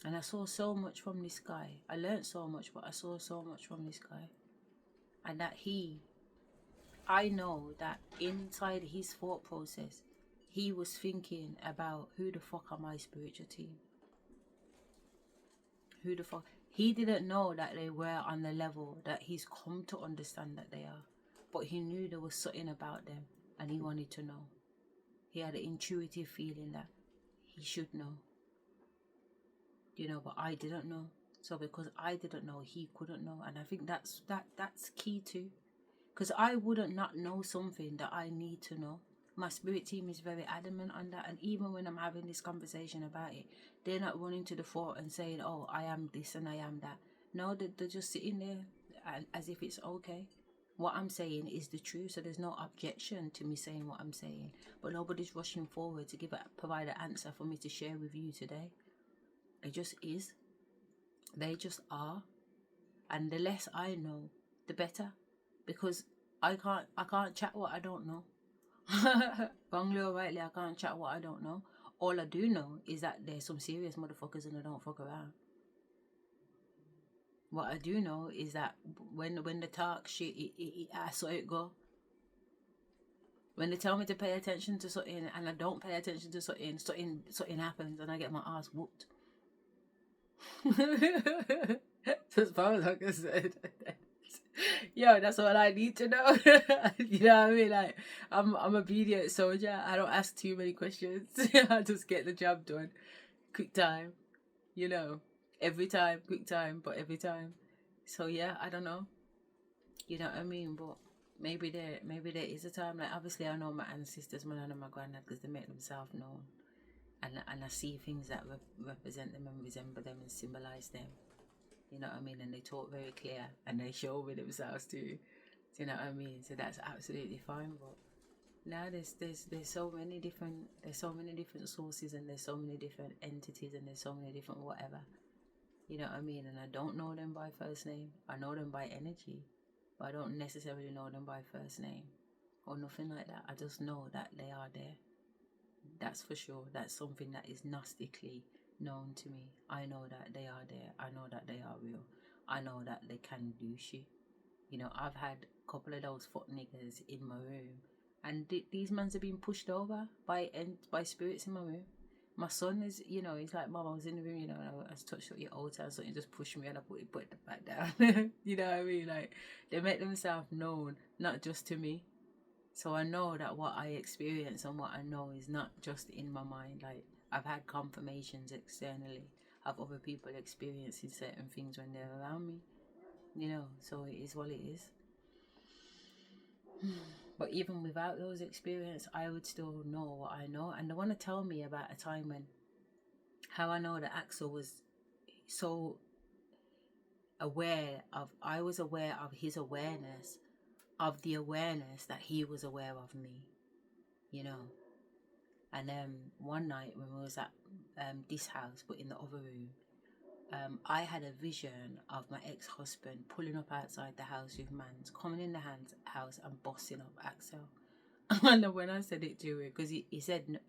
And I saw so much from this guy. I learned so much, but I saw so much from this guy. And that I know that inside his thought process, he was thinking about, who the fuck are my spiritual team? Who the fuck? He didn't know that they were on the level that he's come to understand that they are. But he knew there was something about them and he wanted to know. He had an intuitive feeling that he should know. You know, but I didn't know. So because I didn't know, he couldn't know. And I think that's key too. Because I wouldn't not know something that I need to know. My spirit team is very adamant on that. And even when I'm having this conversation about it, they're not running to the fore and saying, oh, I am this and I am that. No, they're just sitting there as if it's okay. What I'm saying is the truth. So there's no objection to me saying what I'm saying. But nobody's rushing forward to provide an answer for me to share with you today. It just is. They just are. And the less I know, the better. Because I can't chat what I don't know. Wrongly or rightly, I can't chat what I don't know. All I do know is that there's some serious motherfuckers and I don't fuck around. What I do know is that when they talk shit, I saw it go. When they tell me to pay attention to something and I don't pay attention to something happens and I get my ass whooped. As far as I can say. Yo, that's all I need to know. You know what I mean? Like, I'm obedient soldier. I don't ask too many questions. I just get the job done. Quick time. You know. Every time, quick time, but every time. So yeah, I don't know. You know what I mean? But maybe there is a time. Like, obviously I know my ancestors, my nan and my granddad, because they make themselves known. And I see things that represent them and resemble them and symbolize them. You know what I mean? And they talk very clear and they show with themselves too. Do you know what I mean? So that's absolutely fine. But now there's so many different sources and there's so many different entities and there's so many different whatever. You know what I mean? And I don't know them by first name. I know them by energy, but I don't necessarily know them by first name or nothing like that. I just know that they are there. That's for sure. That's something that is gnostically known to me. I know that they are there. I know that they are real. I know that they can do shit. You know, I've had a couple of those fuck niggas in my room, and these mans have been pushed over by spirits in my room. My son is, you know, he's like, Mom, I was in the room, you know, and I was touched at your altar, so you just pushed me and I put it back down. You know what I mean? Like, they make themselves known, not just to me. So I know that what I experience and what I know is not just in my mind. Like, I've had confirmations externally of other people experiencing certain things when they're around me. You know, so it is what it is. But even without those experiences, I would still know what I know. And they want to tell me about a time when, how I know that Axel was so aware of, I was aware of his awareness, of the awareness that he was aware of me, you know. And one night when we was at this house, but in the other room, I had a vision of my ex-husband pulling up outside the house with mans, coming in the house and bossing up Axel. And when I said it to him, because he said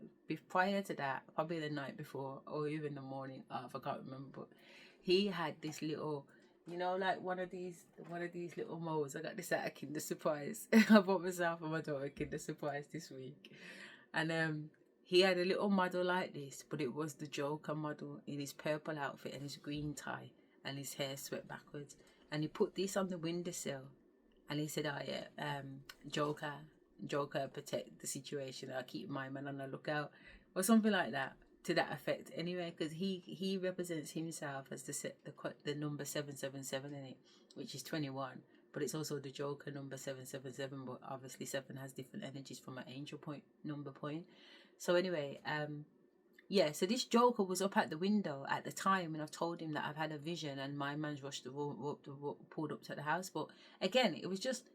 prior to that, probably the night before or even the morning of, I can't remember, but he had this little, you know, like one of these little molds. I got this at a Kinder Surprise. I bought myself and my daughter a Kinder Surprise this week. And he had a little model like this, but it was the Joker model in his purple outfit and his green tie and his hair swept backwards. And he put this on the windowsill and he said, oh yeah, Joker, protect the situation. I'll keep my man on the lookout or something like that. to that effect anyway, because he represents himself as the number 777 in it, which is 21, but it's also the Joker number 777, but obviously 7 has different energies from an angel number point. So anyway, yeah, so this Joker was up at the window at the time, and I've told him that I've had a vision, and my man's rushed pulled up to the house. But again, it was just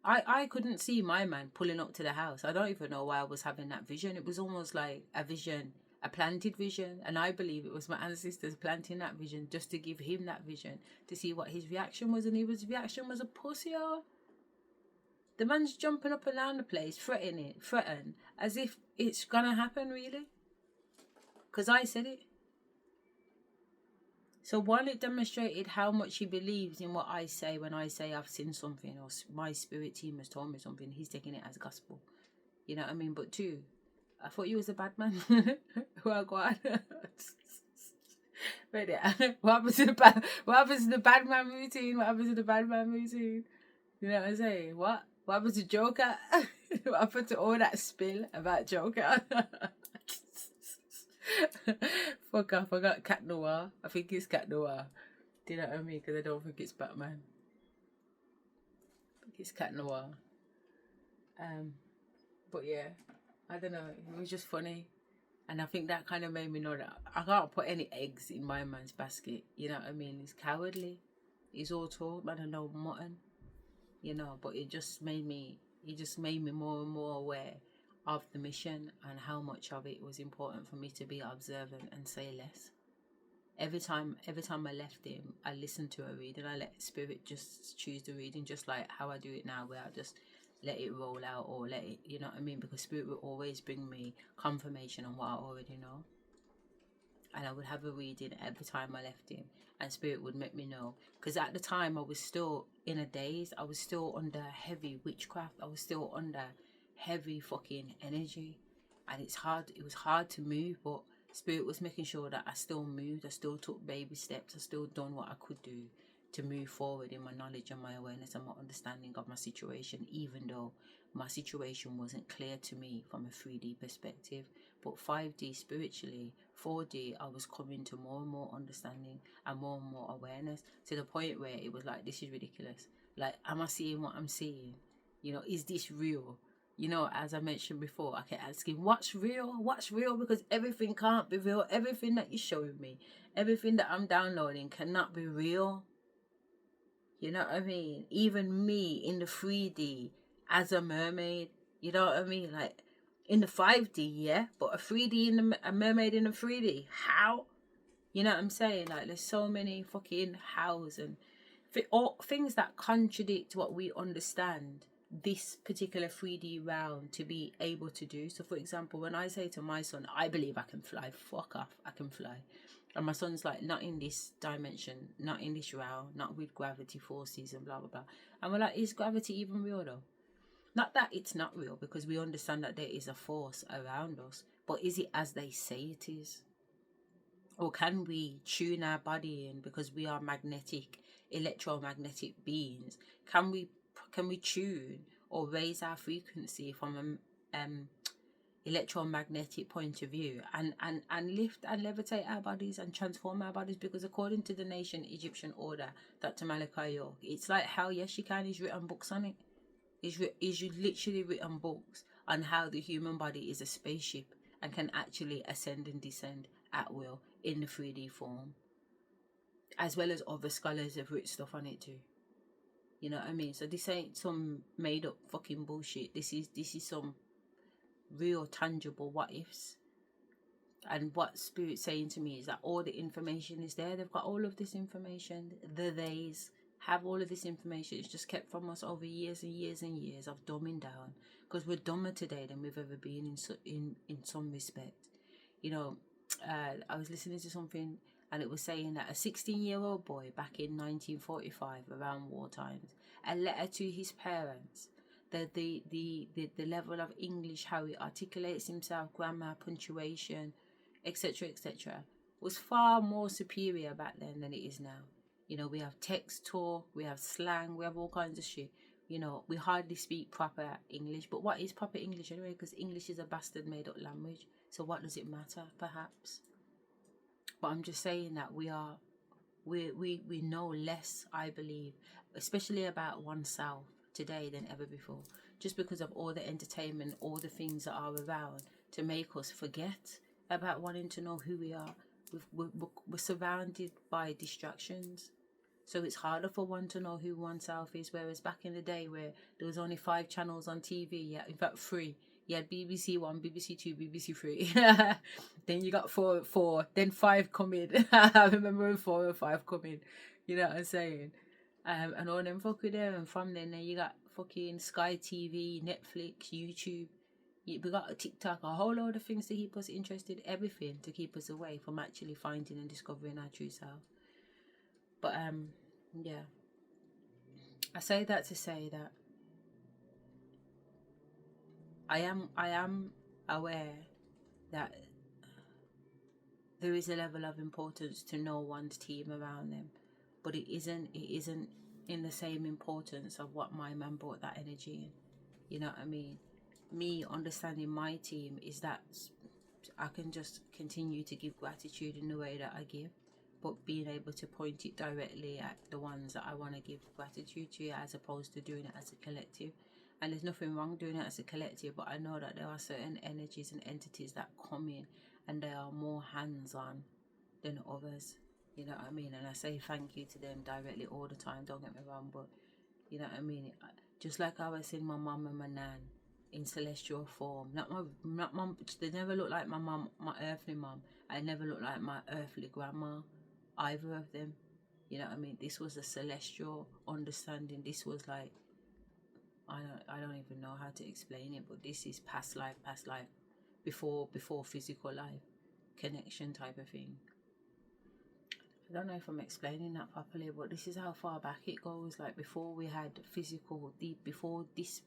I couldn't see my man pulling up to the house. I don't even know why I was having that vision. It was almost like a vision, a planted vision, and I believe it was my ancestors planting that vision just to give him that vision to see what his reaction was, and his reaction was a pussy. The man's jumping up and down the place, threaten, as if it's gonna happen, really. Because I said it. So while it demonstrated how much he believes in what I say when I say I've seen something or my spirit team has told me something, he's taking it as gospel. You know what I mean? But two, I thought you was a bad man. Well, go on. Wait there. What happens to the bad man routine? What happens to the bad man routine? You know what I'm saying? What happens to Joker? What happened to all that spill about Joker? Fuck off, I got Cat Noir. I think it's Cat Noir. Do you know what I mean? Because I don't think it's Batman. I think it's Cat Noir. But yeah, I don't know. It was just funny. And I think that kind of made me know that I can't put any eggs in my man's basket. You know what I mean? He's cowardly. He's all told, man, I know mutton. You know, but it just made me more and more aware of the mission and how much of it was important for me to be observant and say less. Every time I left him, I listened to a reading. I let spirit just choose the reading, just like how I do it now, where I just let it roll out or let it, you know what I mean? Because spirit will always bring me confirmation on what I already know. And I would have a reading every time I left him, and spirit would make me know. Because at the time I was still in a daze. I was still under heavy witchcraft. I was still under heavy fucking energy, and it was hard to move, but spirit was making sure that I still moved. I still took baby steps. I still done what I could do to move forward in my knowledge and my awareness and my understanding of my situation, even though my situation wasn't clear to me from a 3D perspective. But 5D spiritually, 4D, I was coming to more and more understanding and more awareness, to the point where it was like, this is ridiculous. Like, am I seeing what I'm seeing? You know, is this real? You know, as I mentioned before, I kept asking, what's real? What's real? Because everything can't be real. Everything that you're showing me, everything that I'm downloading cannot be real. You know what I mean? Even me in the 3D as a mermaid, you know what I mean? Like, in the 5D, yeah, but a 3D a mermaid in a 3D. How? You know what I'm saying? Like, there's so many fucking hows and things that contradict what we understand this particular 3D realm to be able to do. So for example, when I say to my son, I believe I can fly, fuck off, I can fly. And my son's like, not in this dimension, not in this realm, not with gravity forces and blah blah blah. And we're like, is gravity even real though? Not that it's not real, because we understand that there is a force around us, but is it as they say it is? Or can we tune our body in, because we are magnetic, electromagnetic beings? Can we tune or raise our frequency from an electromagnetic point of view and lift and levitate our bodies and transform our bodies? Because according to the nation Egyptian order, Dr. Malachi York, it's like, hell yes you can. He's written books on it. He's literally written books on how the human body is a spaceship and can actually ascend and descend at will in the 3D form, as well as other scholars have written stuff on it too. You know what I mean? So this ain't some made up fucking bullshit. This is some real tangible what ifs. And what Spirit's saying to me is that all the information is there. They've got all of this information. Theys have all of this information. It's just kept from us over years and years and years of dumbing down, because we're dumber today than we've ever been in some respect. You know, I was listening to something, and it was saying that a 16-year-old boy back in 1945, around war times, a letter to his parents, the level of English, how he articulates himself, grammar, punctuation, etc., was far more superior back then than it is now. You know, we have text talk, we have slang, we have all kinds of shit. You know, we hardly speak proper English. But what is proper English anyway? Because English is a bastard made up language. So what does it matter, perhaps? But I'm just saying that we know less, I believe, especially about oneself today than ever before. Just because of all the entertainment, all the things that are around to make us forget about wanting to know who we are. We're surrounded by distractions. So it's harder for one to know who oneself is. Whereas back in the day where there was only 5 channels on TV, yeah, in fact 3. You had BBC 1, BBC 2, BBC 3. Then you got 4, then 5 come in. I remember when 4 and 5 come in. You know what I'm saying? And all them fuck with there. And from then you got fucking Sky TV, Netflix, YouTube. We got a TikTok, a whole load of things to keep us interested. Everything to keep us away from actually finding and discovering our true self. But yeah, I say that to say that I am aware that there is a level of importance to know one's team around them, but it isn't in the same importance of what my man brought that energy in. You know what I mean? Me understanding my team is that I can just continue to give gratitude in the way that I give, but being able to point it directly at the ones that I want to give gratitude to, as opposed to doing it as a collective. And there's nothing wrong doing it as a collective, but I know that there are certain energies and entities that come in and they are more hands-on than others. You know what I mean? And I say thank you to them directly all the time, don't get me wrong, but you know what I mean? Just like I was seeing my mum and my nan in celestial form. Not mum, they never look like my mum, my earthly mum. I never looked like my earthly grandma, either of them. You know what I mean? This was a celestial understanding. This was like, I don't even know how to explain it, but this is past life, before physical life, connection type of thing. I don't know if I'm explaining that properly, but this is how far back it goes. Like before we had physical, before this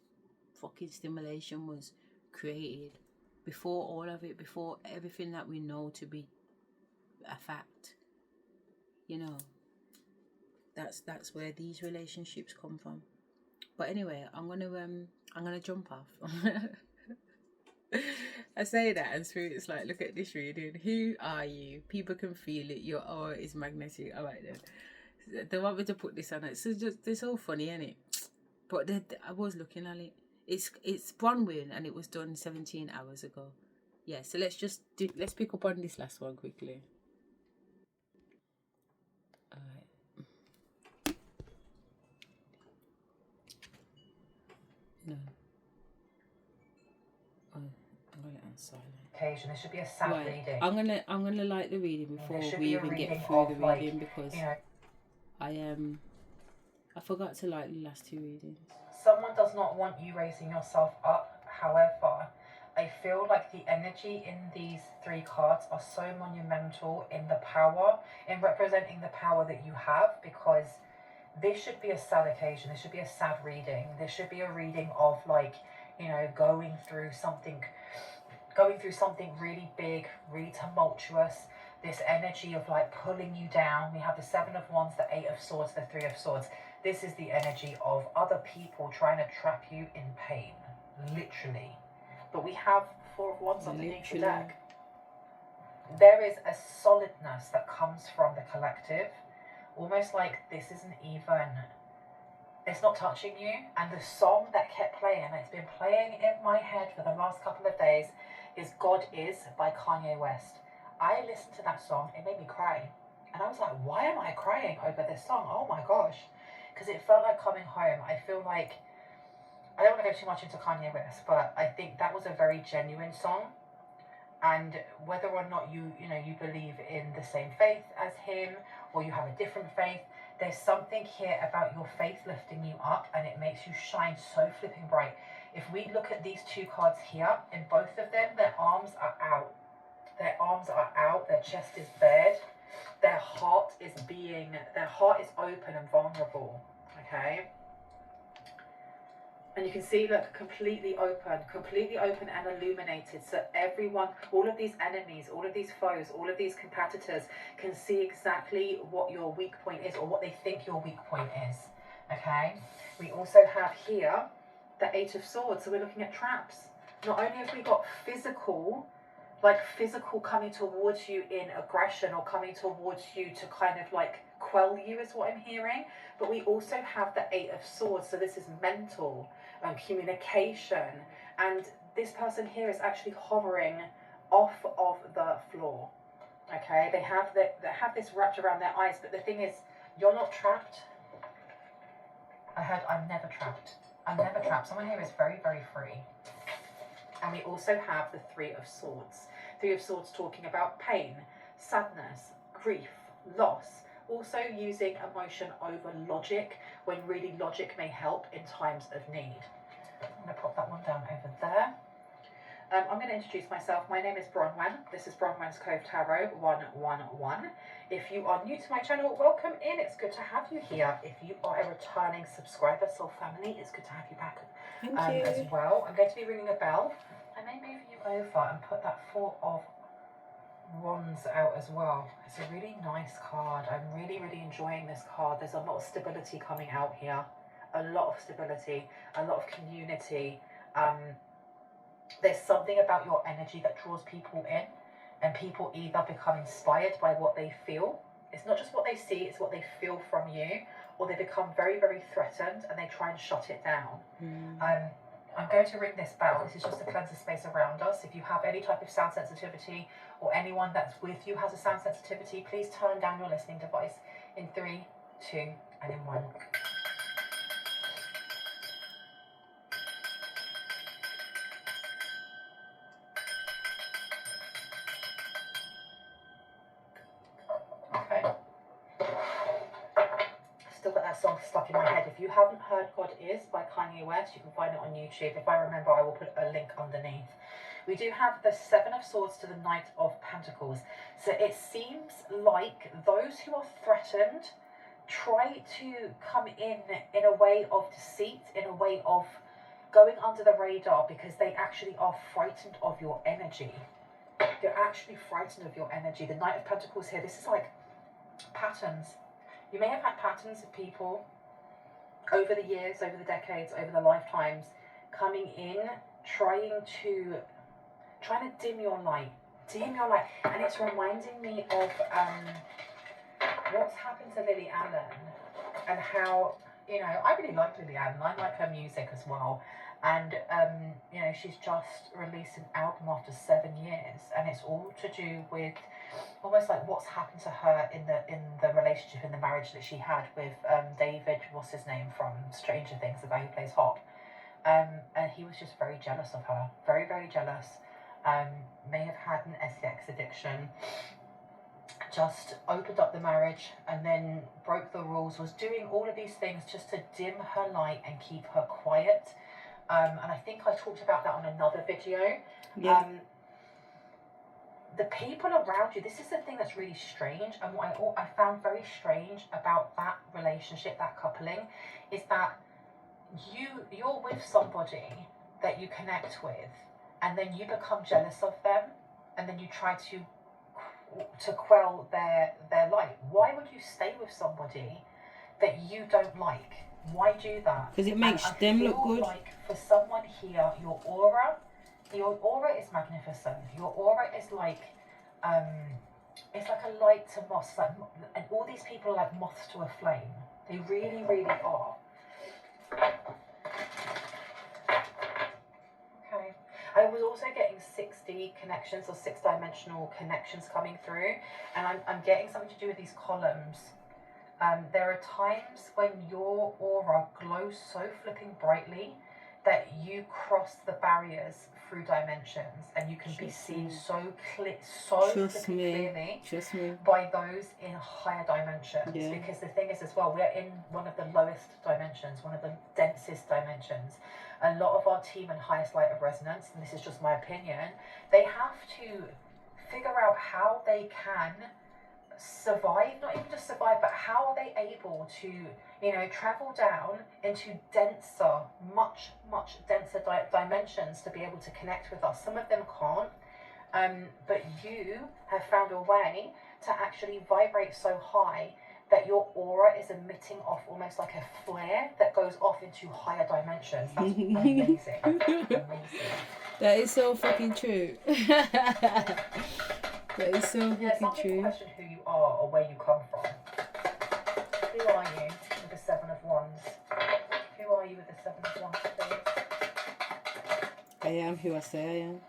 fucking stimulation was created, before all of it, before everything that we know to be a fact, you know, that's where these relationships come from. But anyway, I'm gonna jump off. I say that and Spirit's like, look at this reading. Who are you? People can feel it. Your aura is magnetic. All right then. They want me to put this on it. So just, it's all funny, isn't it? But I was looking at it. It's Bronwyn and it was done 17 hours ago. Yeah, so let's pick up on this last one quickly. Alright. No. Oh, I'm gonna let it on silent. Occasion, there should be a sad reading. I'm gonna like the reading before we even get through the reading, because I forgot to like the last 2 readings. Someone does not want you raising yourself up. However, I feel like the energy in these 3 cards are so monumental in the power, in representing the power that you have, because this should be a sad occasion. This should be a sad reading. This should be a reading of like, you know, going through something really big, really tumultuous. This energy of like pulling you down. We have the 7 of Wands, the 8 of Swords, the 3 of Swords. This is the energy of other people trying to trap you in pain, literally. But we have 4 of Wands underneath the deck. There is a solidness that comes from the collective, almost like this isn't even, it's not touching you. And the song that kept playing, it's been playing in my head for the last couple of days, is God Is by Kanye West. I listened to that song, it made me cry. And I was like, why am I crying over this song? Oh my gosh. Because it felt like coming home. I feel like, I don't want to go too much into Kanye West, but I think that was a very genuine song. And whether or not you believe in the same faith as him, or you have a different faith, there's something here about your faith lifting you up, and it makes you shine so flipping bright. If we look at these 2 cards here, in both of them, their arms are out. Their arms are out, their chest is bared, their heart is open and vulnerable, okay? And you can see, look, completely open and illuminated. So everyone, all of these enemies, all of these foes, all of these competitors can see exactly what your weak point is, or what they think your weak point is. Okay, we also have here the Eight of Swords, so we're looking at traps. Not only have we got physical, like physical coming towards you in aggression or coming towards you to kind of like quell you is what I'm hearing, but we also have the Eight of Swords, so this is mental and communication, and this person here is actually hovering off of the floor. Okay, they have this wrapped around their eyes, but the thing is, you're not trapped. I heard I'm never trapped. I'm never trapped. Someone here is very, very free. And we also have the Three of Swords. Three of Swords talking about pain, sadness, grief, loss. Also using emotion over logic when really logic may help in times of need. I'm going to pop that one down over there. I'm going to introduce myself. My name is Bronwen. This is Bronwen's Cove Tarot 111. If you are new to my channel, welcome in. It's good to have you here. If you are a returning subscriber, soul family, it's good to have you back as well. I'm going to be ringing a bell. I may move you over and put that Four of Wands out as well. It's a really nice card. I'm really, really enjoying this card. There's a lot of stability coming out here. A lot of stability, a lot of community. There's something about your energy that draws people in, and people either become inspired by what they feel. It's not just what they see, it's what they feel from you, or they become very, very threatened and they try and shut it down. I'm going to ring this bell. This is just to cleanse the space around us. If you have any type of sound sensitivity, or anyone that's with you has a sound sensitivity, please turn down your listening device in 3, 2, and in 1. Still got that song stuck in my head. If you haven't heard God Is by Kanye West, you can find it on YouTube. If I remember, I will put a link underneath. We do have the Seven of Swords to the Knight of Pentacles. So it seems like those who are threatened try to come in a way of deceit, in a way of going under the radar, because they actually are frightened of your energy. They're actually frightened of your energy. The Knight of Pentacles here, this is like patterns. You may have had patterns of people over the years, over the decades, over the lifetimes, coming in, trying to dim your light. And it's reminding me of what's happened to Lily Allen, and how, you know, I really like Lily Allen. I like her music as well. And, you know, she's just released an album after 7 years, and it's all to do with almost like what's happened to her in the relationship, in the marriage that she had with David, what's his name from Stranger Things, the guy who plays Hop. And he was just very jealous of her, very, very jealous. May have had an sex addiction, just opened up the marriage and then broke the rules, was doing all of these things just to dim her light and keep her quiet. And I think I talked about that on another video. Yeah. The people around you, this is the thing that's really strange, and what I found very strange about that relationship, that coupling, is that you're with somebody that you connect with, and then you become jealous of them, and then you try to quell their light. Why would you stay with somebody that you don't like? Why do that? Because it makes them look good. Like for someone here, your aura is magnificent. Your aura is like, it's like a light to moths. Like, and all these people are like moths to a flame. They really, really are. Okay. I was also getting 6D connections, or 6-dimensional connections coming through, and I'm getting something to do with these columns. There are times when your aura glows so flipping brightly that you cross the barriers through dimensions, and you can be seen so clearly by those in higher dimensions. Yeah. Because the thing is as well, we're in one of the lowest dimensions, one of the densest dimensions. A lot of our team in highest light of resonance, and this is just my opinion, they have to figure out how they can survive, not even just survive, but how are they able to, you know, travel down into denser, much denser dimensions to be able to connect with us. Some of them can't, but you have found a way to actually vibrate so high that your aura is emitting off almost like a flare that goes off into higher dimensions. That's amazing. Amazing. That is so fucking true. That is so Yeah, fucking some people true. question who you are or where you come from. Who are you with the Seven of Wands? Who are you with the Seven of Wands, please? I am who I say I am.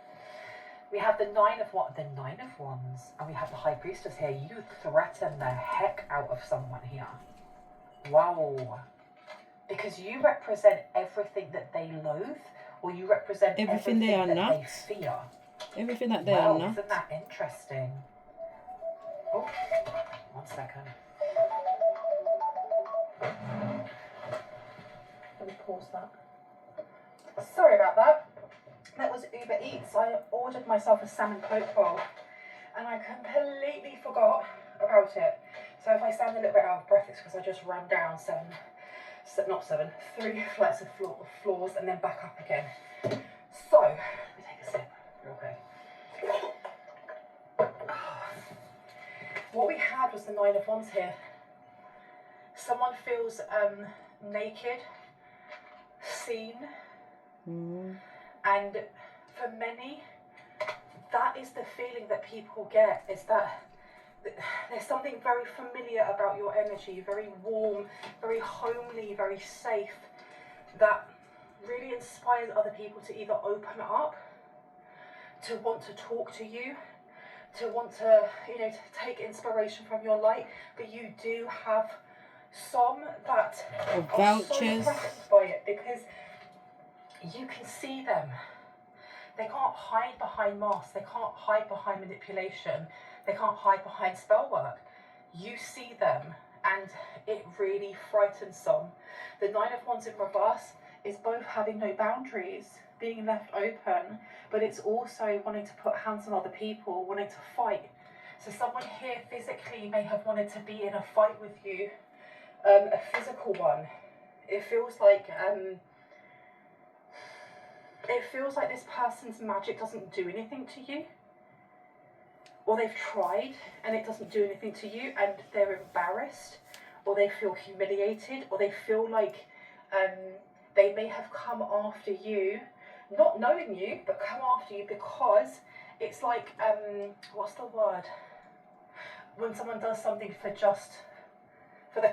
We have the Nine of Wands, and we have the High Priestess here. You threaten the heck out of someone here. Wow. Because you represent everything that they loathe, or you represent everything they are that not. they fear. Everything that they are not. Isn't that interesting? Oh, 1 second. Let me pause that. Sorry about that. That was Uber Eats. I ordered myself a salmon Coke roll and I completely forgot about it. So if I sound a little bit out of breath, it's because I just ran down 3 flights of floors and then back up again. So, let me take a sip real quick. What we had was the Nine of Wands here. Someone feels naked, seen, and for many, that is the feeling that people get, is that there's something very familiar about your energy, very warm, very homely, very safe, that really inspires other people to either open up, to want to talk to you, to want to, to take inspiration from your light. But you do have some that are so threatened by it because you can see them. They can't hide behind masks. They can't hide behind manipulation. They can't hide behind spell work. You see them, and it really frightens some. The Nine of Wands in reverse is both having no boundaries, being left open, but it's also wanting to put hands on other people, wanting to fight. So someone here physically may have wanted to be in a fight with you, a physical one. It feels like this person's magic doesn't do anything to you, or they've tried and it doesn't do anything to you, and they're embarrassed, or they feel humiliated, or they feel like they may have come after you, not knowing you, but come after you because it's like, what's the word? When someone does something for the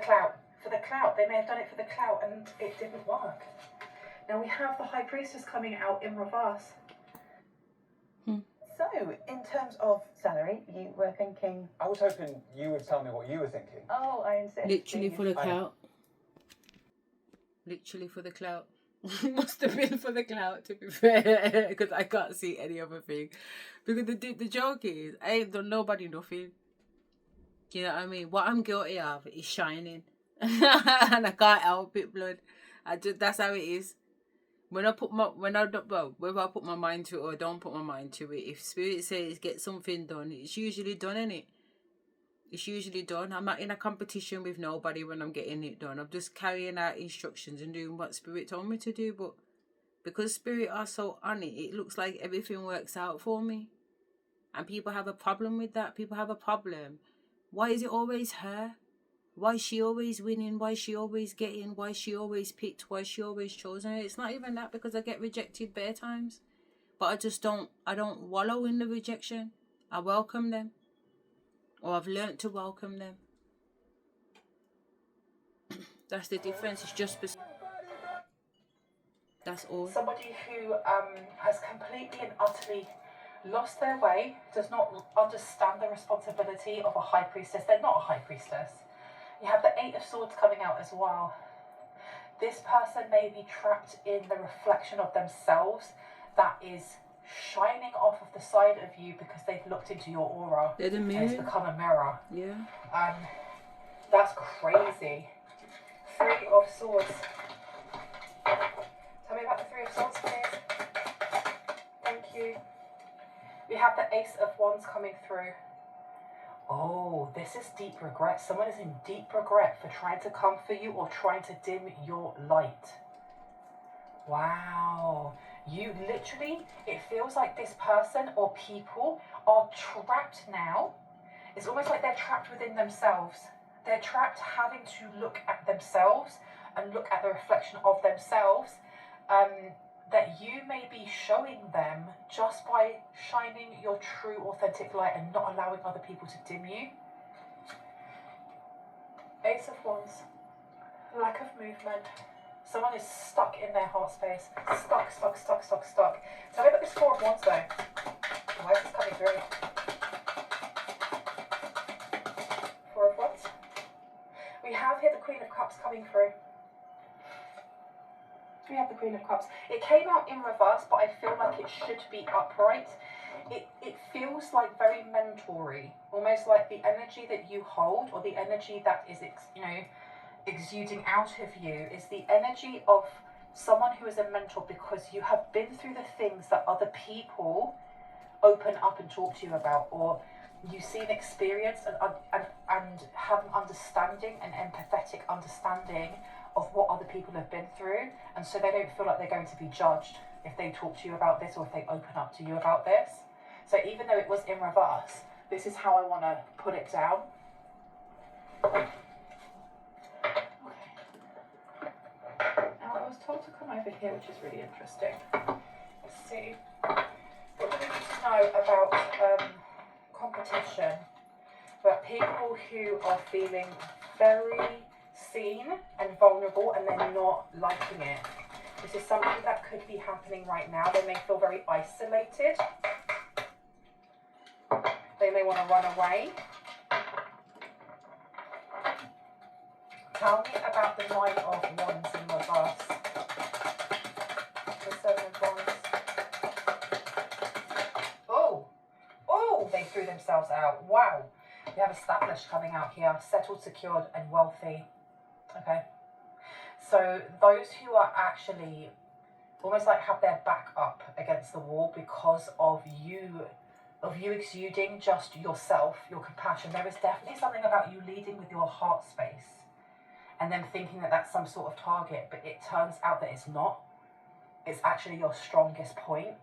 clout. For the clout. They may have done it for the clout and it didn't work. Now we have the High Priestess coming out in reverse. So, in terms of salary, you were thinking... I was hoping you would tell me what you were thinking. Oh, I insist. Literally for the clout. Literally for the clout. Must have been for the clout, to be fair, because I can't see any other thing. Because the joke is, I ain't done nobody nothing. You know what I mean? What I'm guilty of is shining. And I can't help it, blood. That's how it is. Whether I put my mind to it or don't put my mind to it, if spirit says get something done, it's usually done, innit? It's usually done. I'm not in a competition with nobody when I'm getting it done. I'm just carrying out instructions and doing what spirit told me to do. But because spirit are so on it, it looks like everything works out for me. And people have a problem with that. People have a problem. Why is it always her? Why is she always winning? Why is she always getting? Why is she always picked? Why is she always chosen? It's not even that, because I get rejected bare times. But I don't wallow in the rejection. I welcome them. Or I've learnt to welcome them. That's the difference. It's just... That's all. Somebody who has completely and utterly lost their way, does not understand the responsibility of a High Priestess. They're not a High Priestess. You have the Eight of Swords coming out as well. This person may be trapped in the reflection of themselves that is shining off of the side of you because they've looked into your aura. They're the mirror. And it's become a mirror. Yeah. That's crazy. Three of Swords. Tell me about the Three of Swords, please. Thank you. We have the Ace of Wands coming through. Oh, this is deep regret. Someone is in deep regret for trying to come for you or trying to dim your light. Wow. You literally, it feels like this person or people are trapped now. It's almost like they're trapped within themselves. they're trapped having to look at themselves and look at the reflection of themselves that you may be showing them just by shining your true authentic light and not allowing other people to dim you. Ace of Wands, lack of movement. Someone is stuck in their heart space. Stuck. Tell me about this Four of Wands though. Why is this coming through? Four of Wands. We have here the Queen of Cups coming through. We have the Queen of Cups. It came out in reverse, but I feel like it should be upright. It feels like very mentory, almost like the energy that you hold, or the energy that is, exuding out of you, is the energy of someone who is a mentor, because you have been through the things that other people open up and talk to you about, or you see an experience and have an understanding, an empathetic understanding of what other people have been through, and so they don't feel like they're going to be judged if they talk to you about this or if they open up to you about this. So even though it was in reverse, this is how I want to put it down. Okay. Now I was told to come over here, which is really interesting. Let's see. What do we need to know about competition? About people who are feeling very seen and vulnerable and they're not liking it. This is something that could be happening right now. They may feel very isolated. They may want to run away. Tell me about the Nine of Wands in reverse. The Seven of Wands. Oh, they threw themselves out. Wow. We have established coming out here. Settled, secured, and wealthy. Okay. So those who are actually almost like have their back up against the wall because of you exuding just yourself, your compassion. There is definitely something about you leading with your heart space and then thinking that that's some sort of target, but it turns out that it's not. It's actually your strongest point.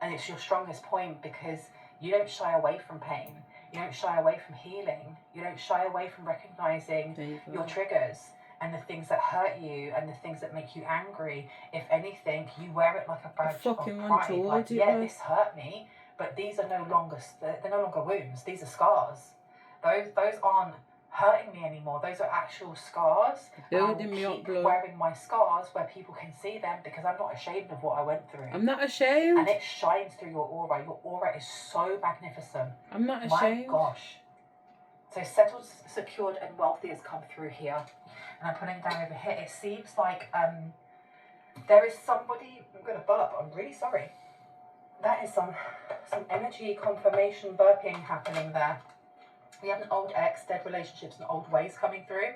And it's your strongest point because you don't shy away from pain. You don't shy away from healing. You don't shy away from recognizing your triggers and the things that hurt you and the things that make you angry. If anything, you wear it like a badge of pride. Like, yeah, this hurt me, but these are no longer, they're no longer wounds. These are scars. Those aren't hurting me anymore. Those are actual scars. Building me up, keep wearing my scars where people can see them because I'm not ashamed of what I went through. I'm not ashamed. And it shines through your aura. Your aura is so magnificent. I'm not ashamed. My gosh. So settled, secured, and wealthy has come through here. And I'm putting down over here. It seems like there is somebody, I'm going to burp, I'm really sorry. That is some energy confirmation burping happening there. We have an old ex, dead relationships, and old ways coming through.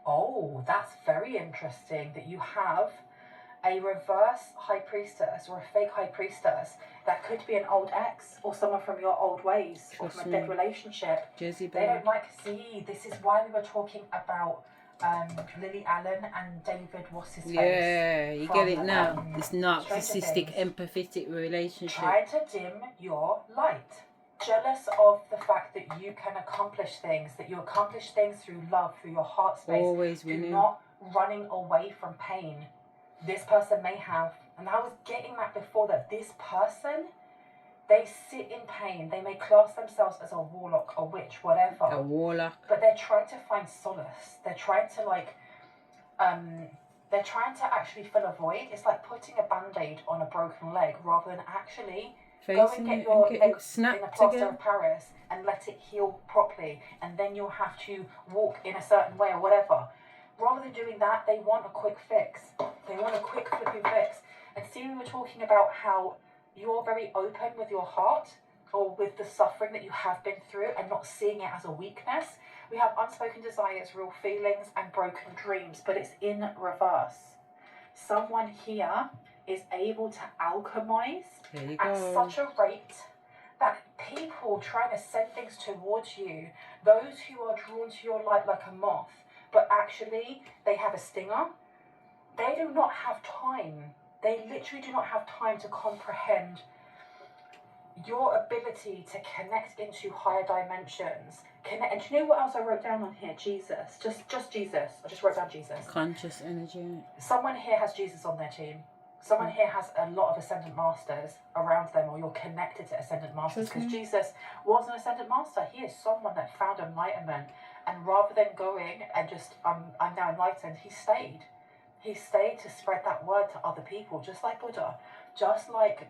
Oh, that's very interesting that you have a reverse high priestess or a fake high priestess. That could be an old ex or someone from your old ways or from a dead relationship. Jezebel. They don't like, see, this is why we were talking about Lily Allen and David, what's his face? Yeah, you get it now. This narcissistic, empathetic relationship. Try to dim your light. Jealous of the fact that you can accomplish things, that you accomplish things through love, through your heart space. Always winning. Not running away from pain. This person may have, and I was getting that before, that this person, they sit in pain. They may class themselves as a warlock, a witch, whatever. A warlock. But they're trying to find solace. They're trying to they're trying to actually fill a void. It's like putting a band-aid on a broken leg rather than actually go and get your leg in a plaster of Paris and let it heal properly, and then you'll have to walk in a certain way or whatever. Rather than doing that, they want a quick fix. They want a quick flipping fix. And see, we were talking about how you're very open with your heart or with the suffering that you have been through and not seeing it as a weakness. We have unspoken desires, real feelings, and broken dreams, but it's in reverse. Someone here is able to alchemize at such a rate that people trying to send things towards you, those who are drawn to your light like a moth, but actually they have a stinger, they do not have time. They literally do not have time to comprehend your ability to connect into higher dimensions. Connect, and do you know what else I wrote down on here? Jesus. Just Jesus. I just wrote down Jesus. Conscious energy. Someone here has Jesus on their team. Someone here has a lot of ascendant masters around them, or you're connected to ascendant masters, because Jesus was an ascendant master. He is someone that found enlightenment, and rather than going and just I'm now enlightened, he stayed. He stayed to spread that word to other people, just like Buddha, just like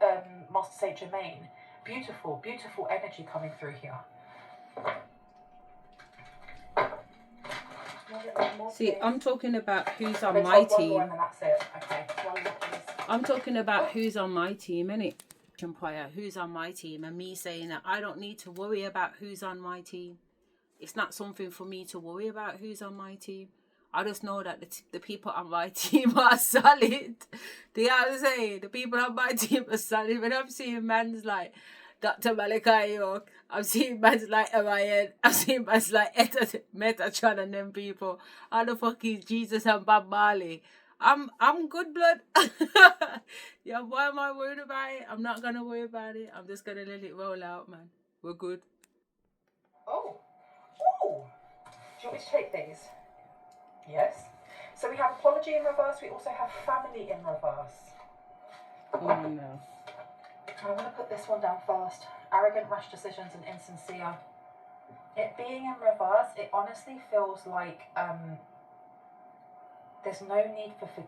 Master Saint Germain. Beautiful, beautiful energy coming through here. See, I'm talking about who's on Let's my hold one team. more and then that's it. Okay, one more, please. I'm talking about who's on my team, innit? Empire, who's on my team, and me saying that I don't need to worry about who's on my team. It's not something for me to worry about who's on my team. I just know that the people on my team are solid. Do you know what I'm saying? The people on my team are solid. When I'm seeing men's like Dr. Malachi York, I'm seeing men's like Orion, I'm seeing men's like Metatron and them people. How the fuck is Jesus and Bob Marley? I'm good blood. Yeah, why am I worried about it? I'm not gonna worry about it. I'm just gonna let it roll out, man. We're good. Oh. Oh. Do you want me to take these? Yes. So we have apology in reverse. We also have family in reverse. Oh no. I'm going to put this one down first. Arrogant, rash decisions and insincere. It being in reverse, it honestly feels like there's no need for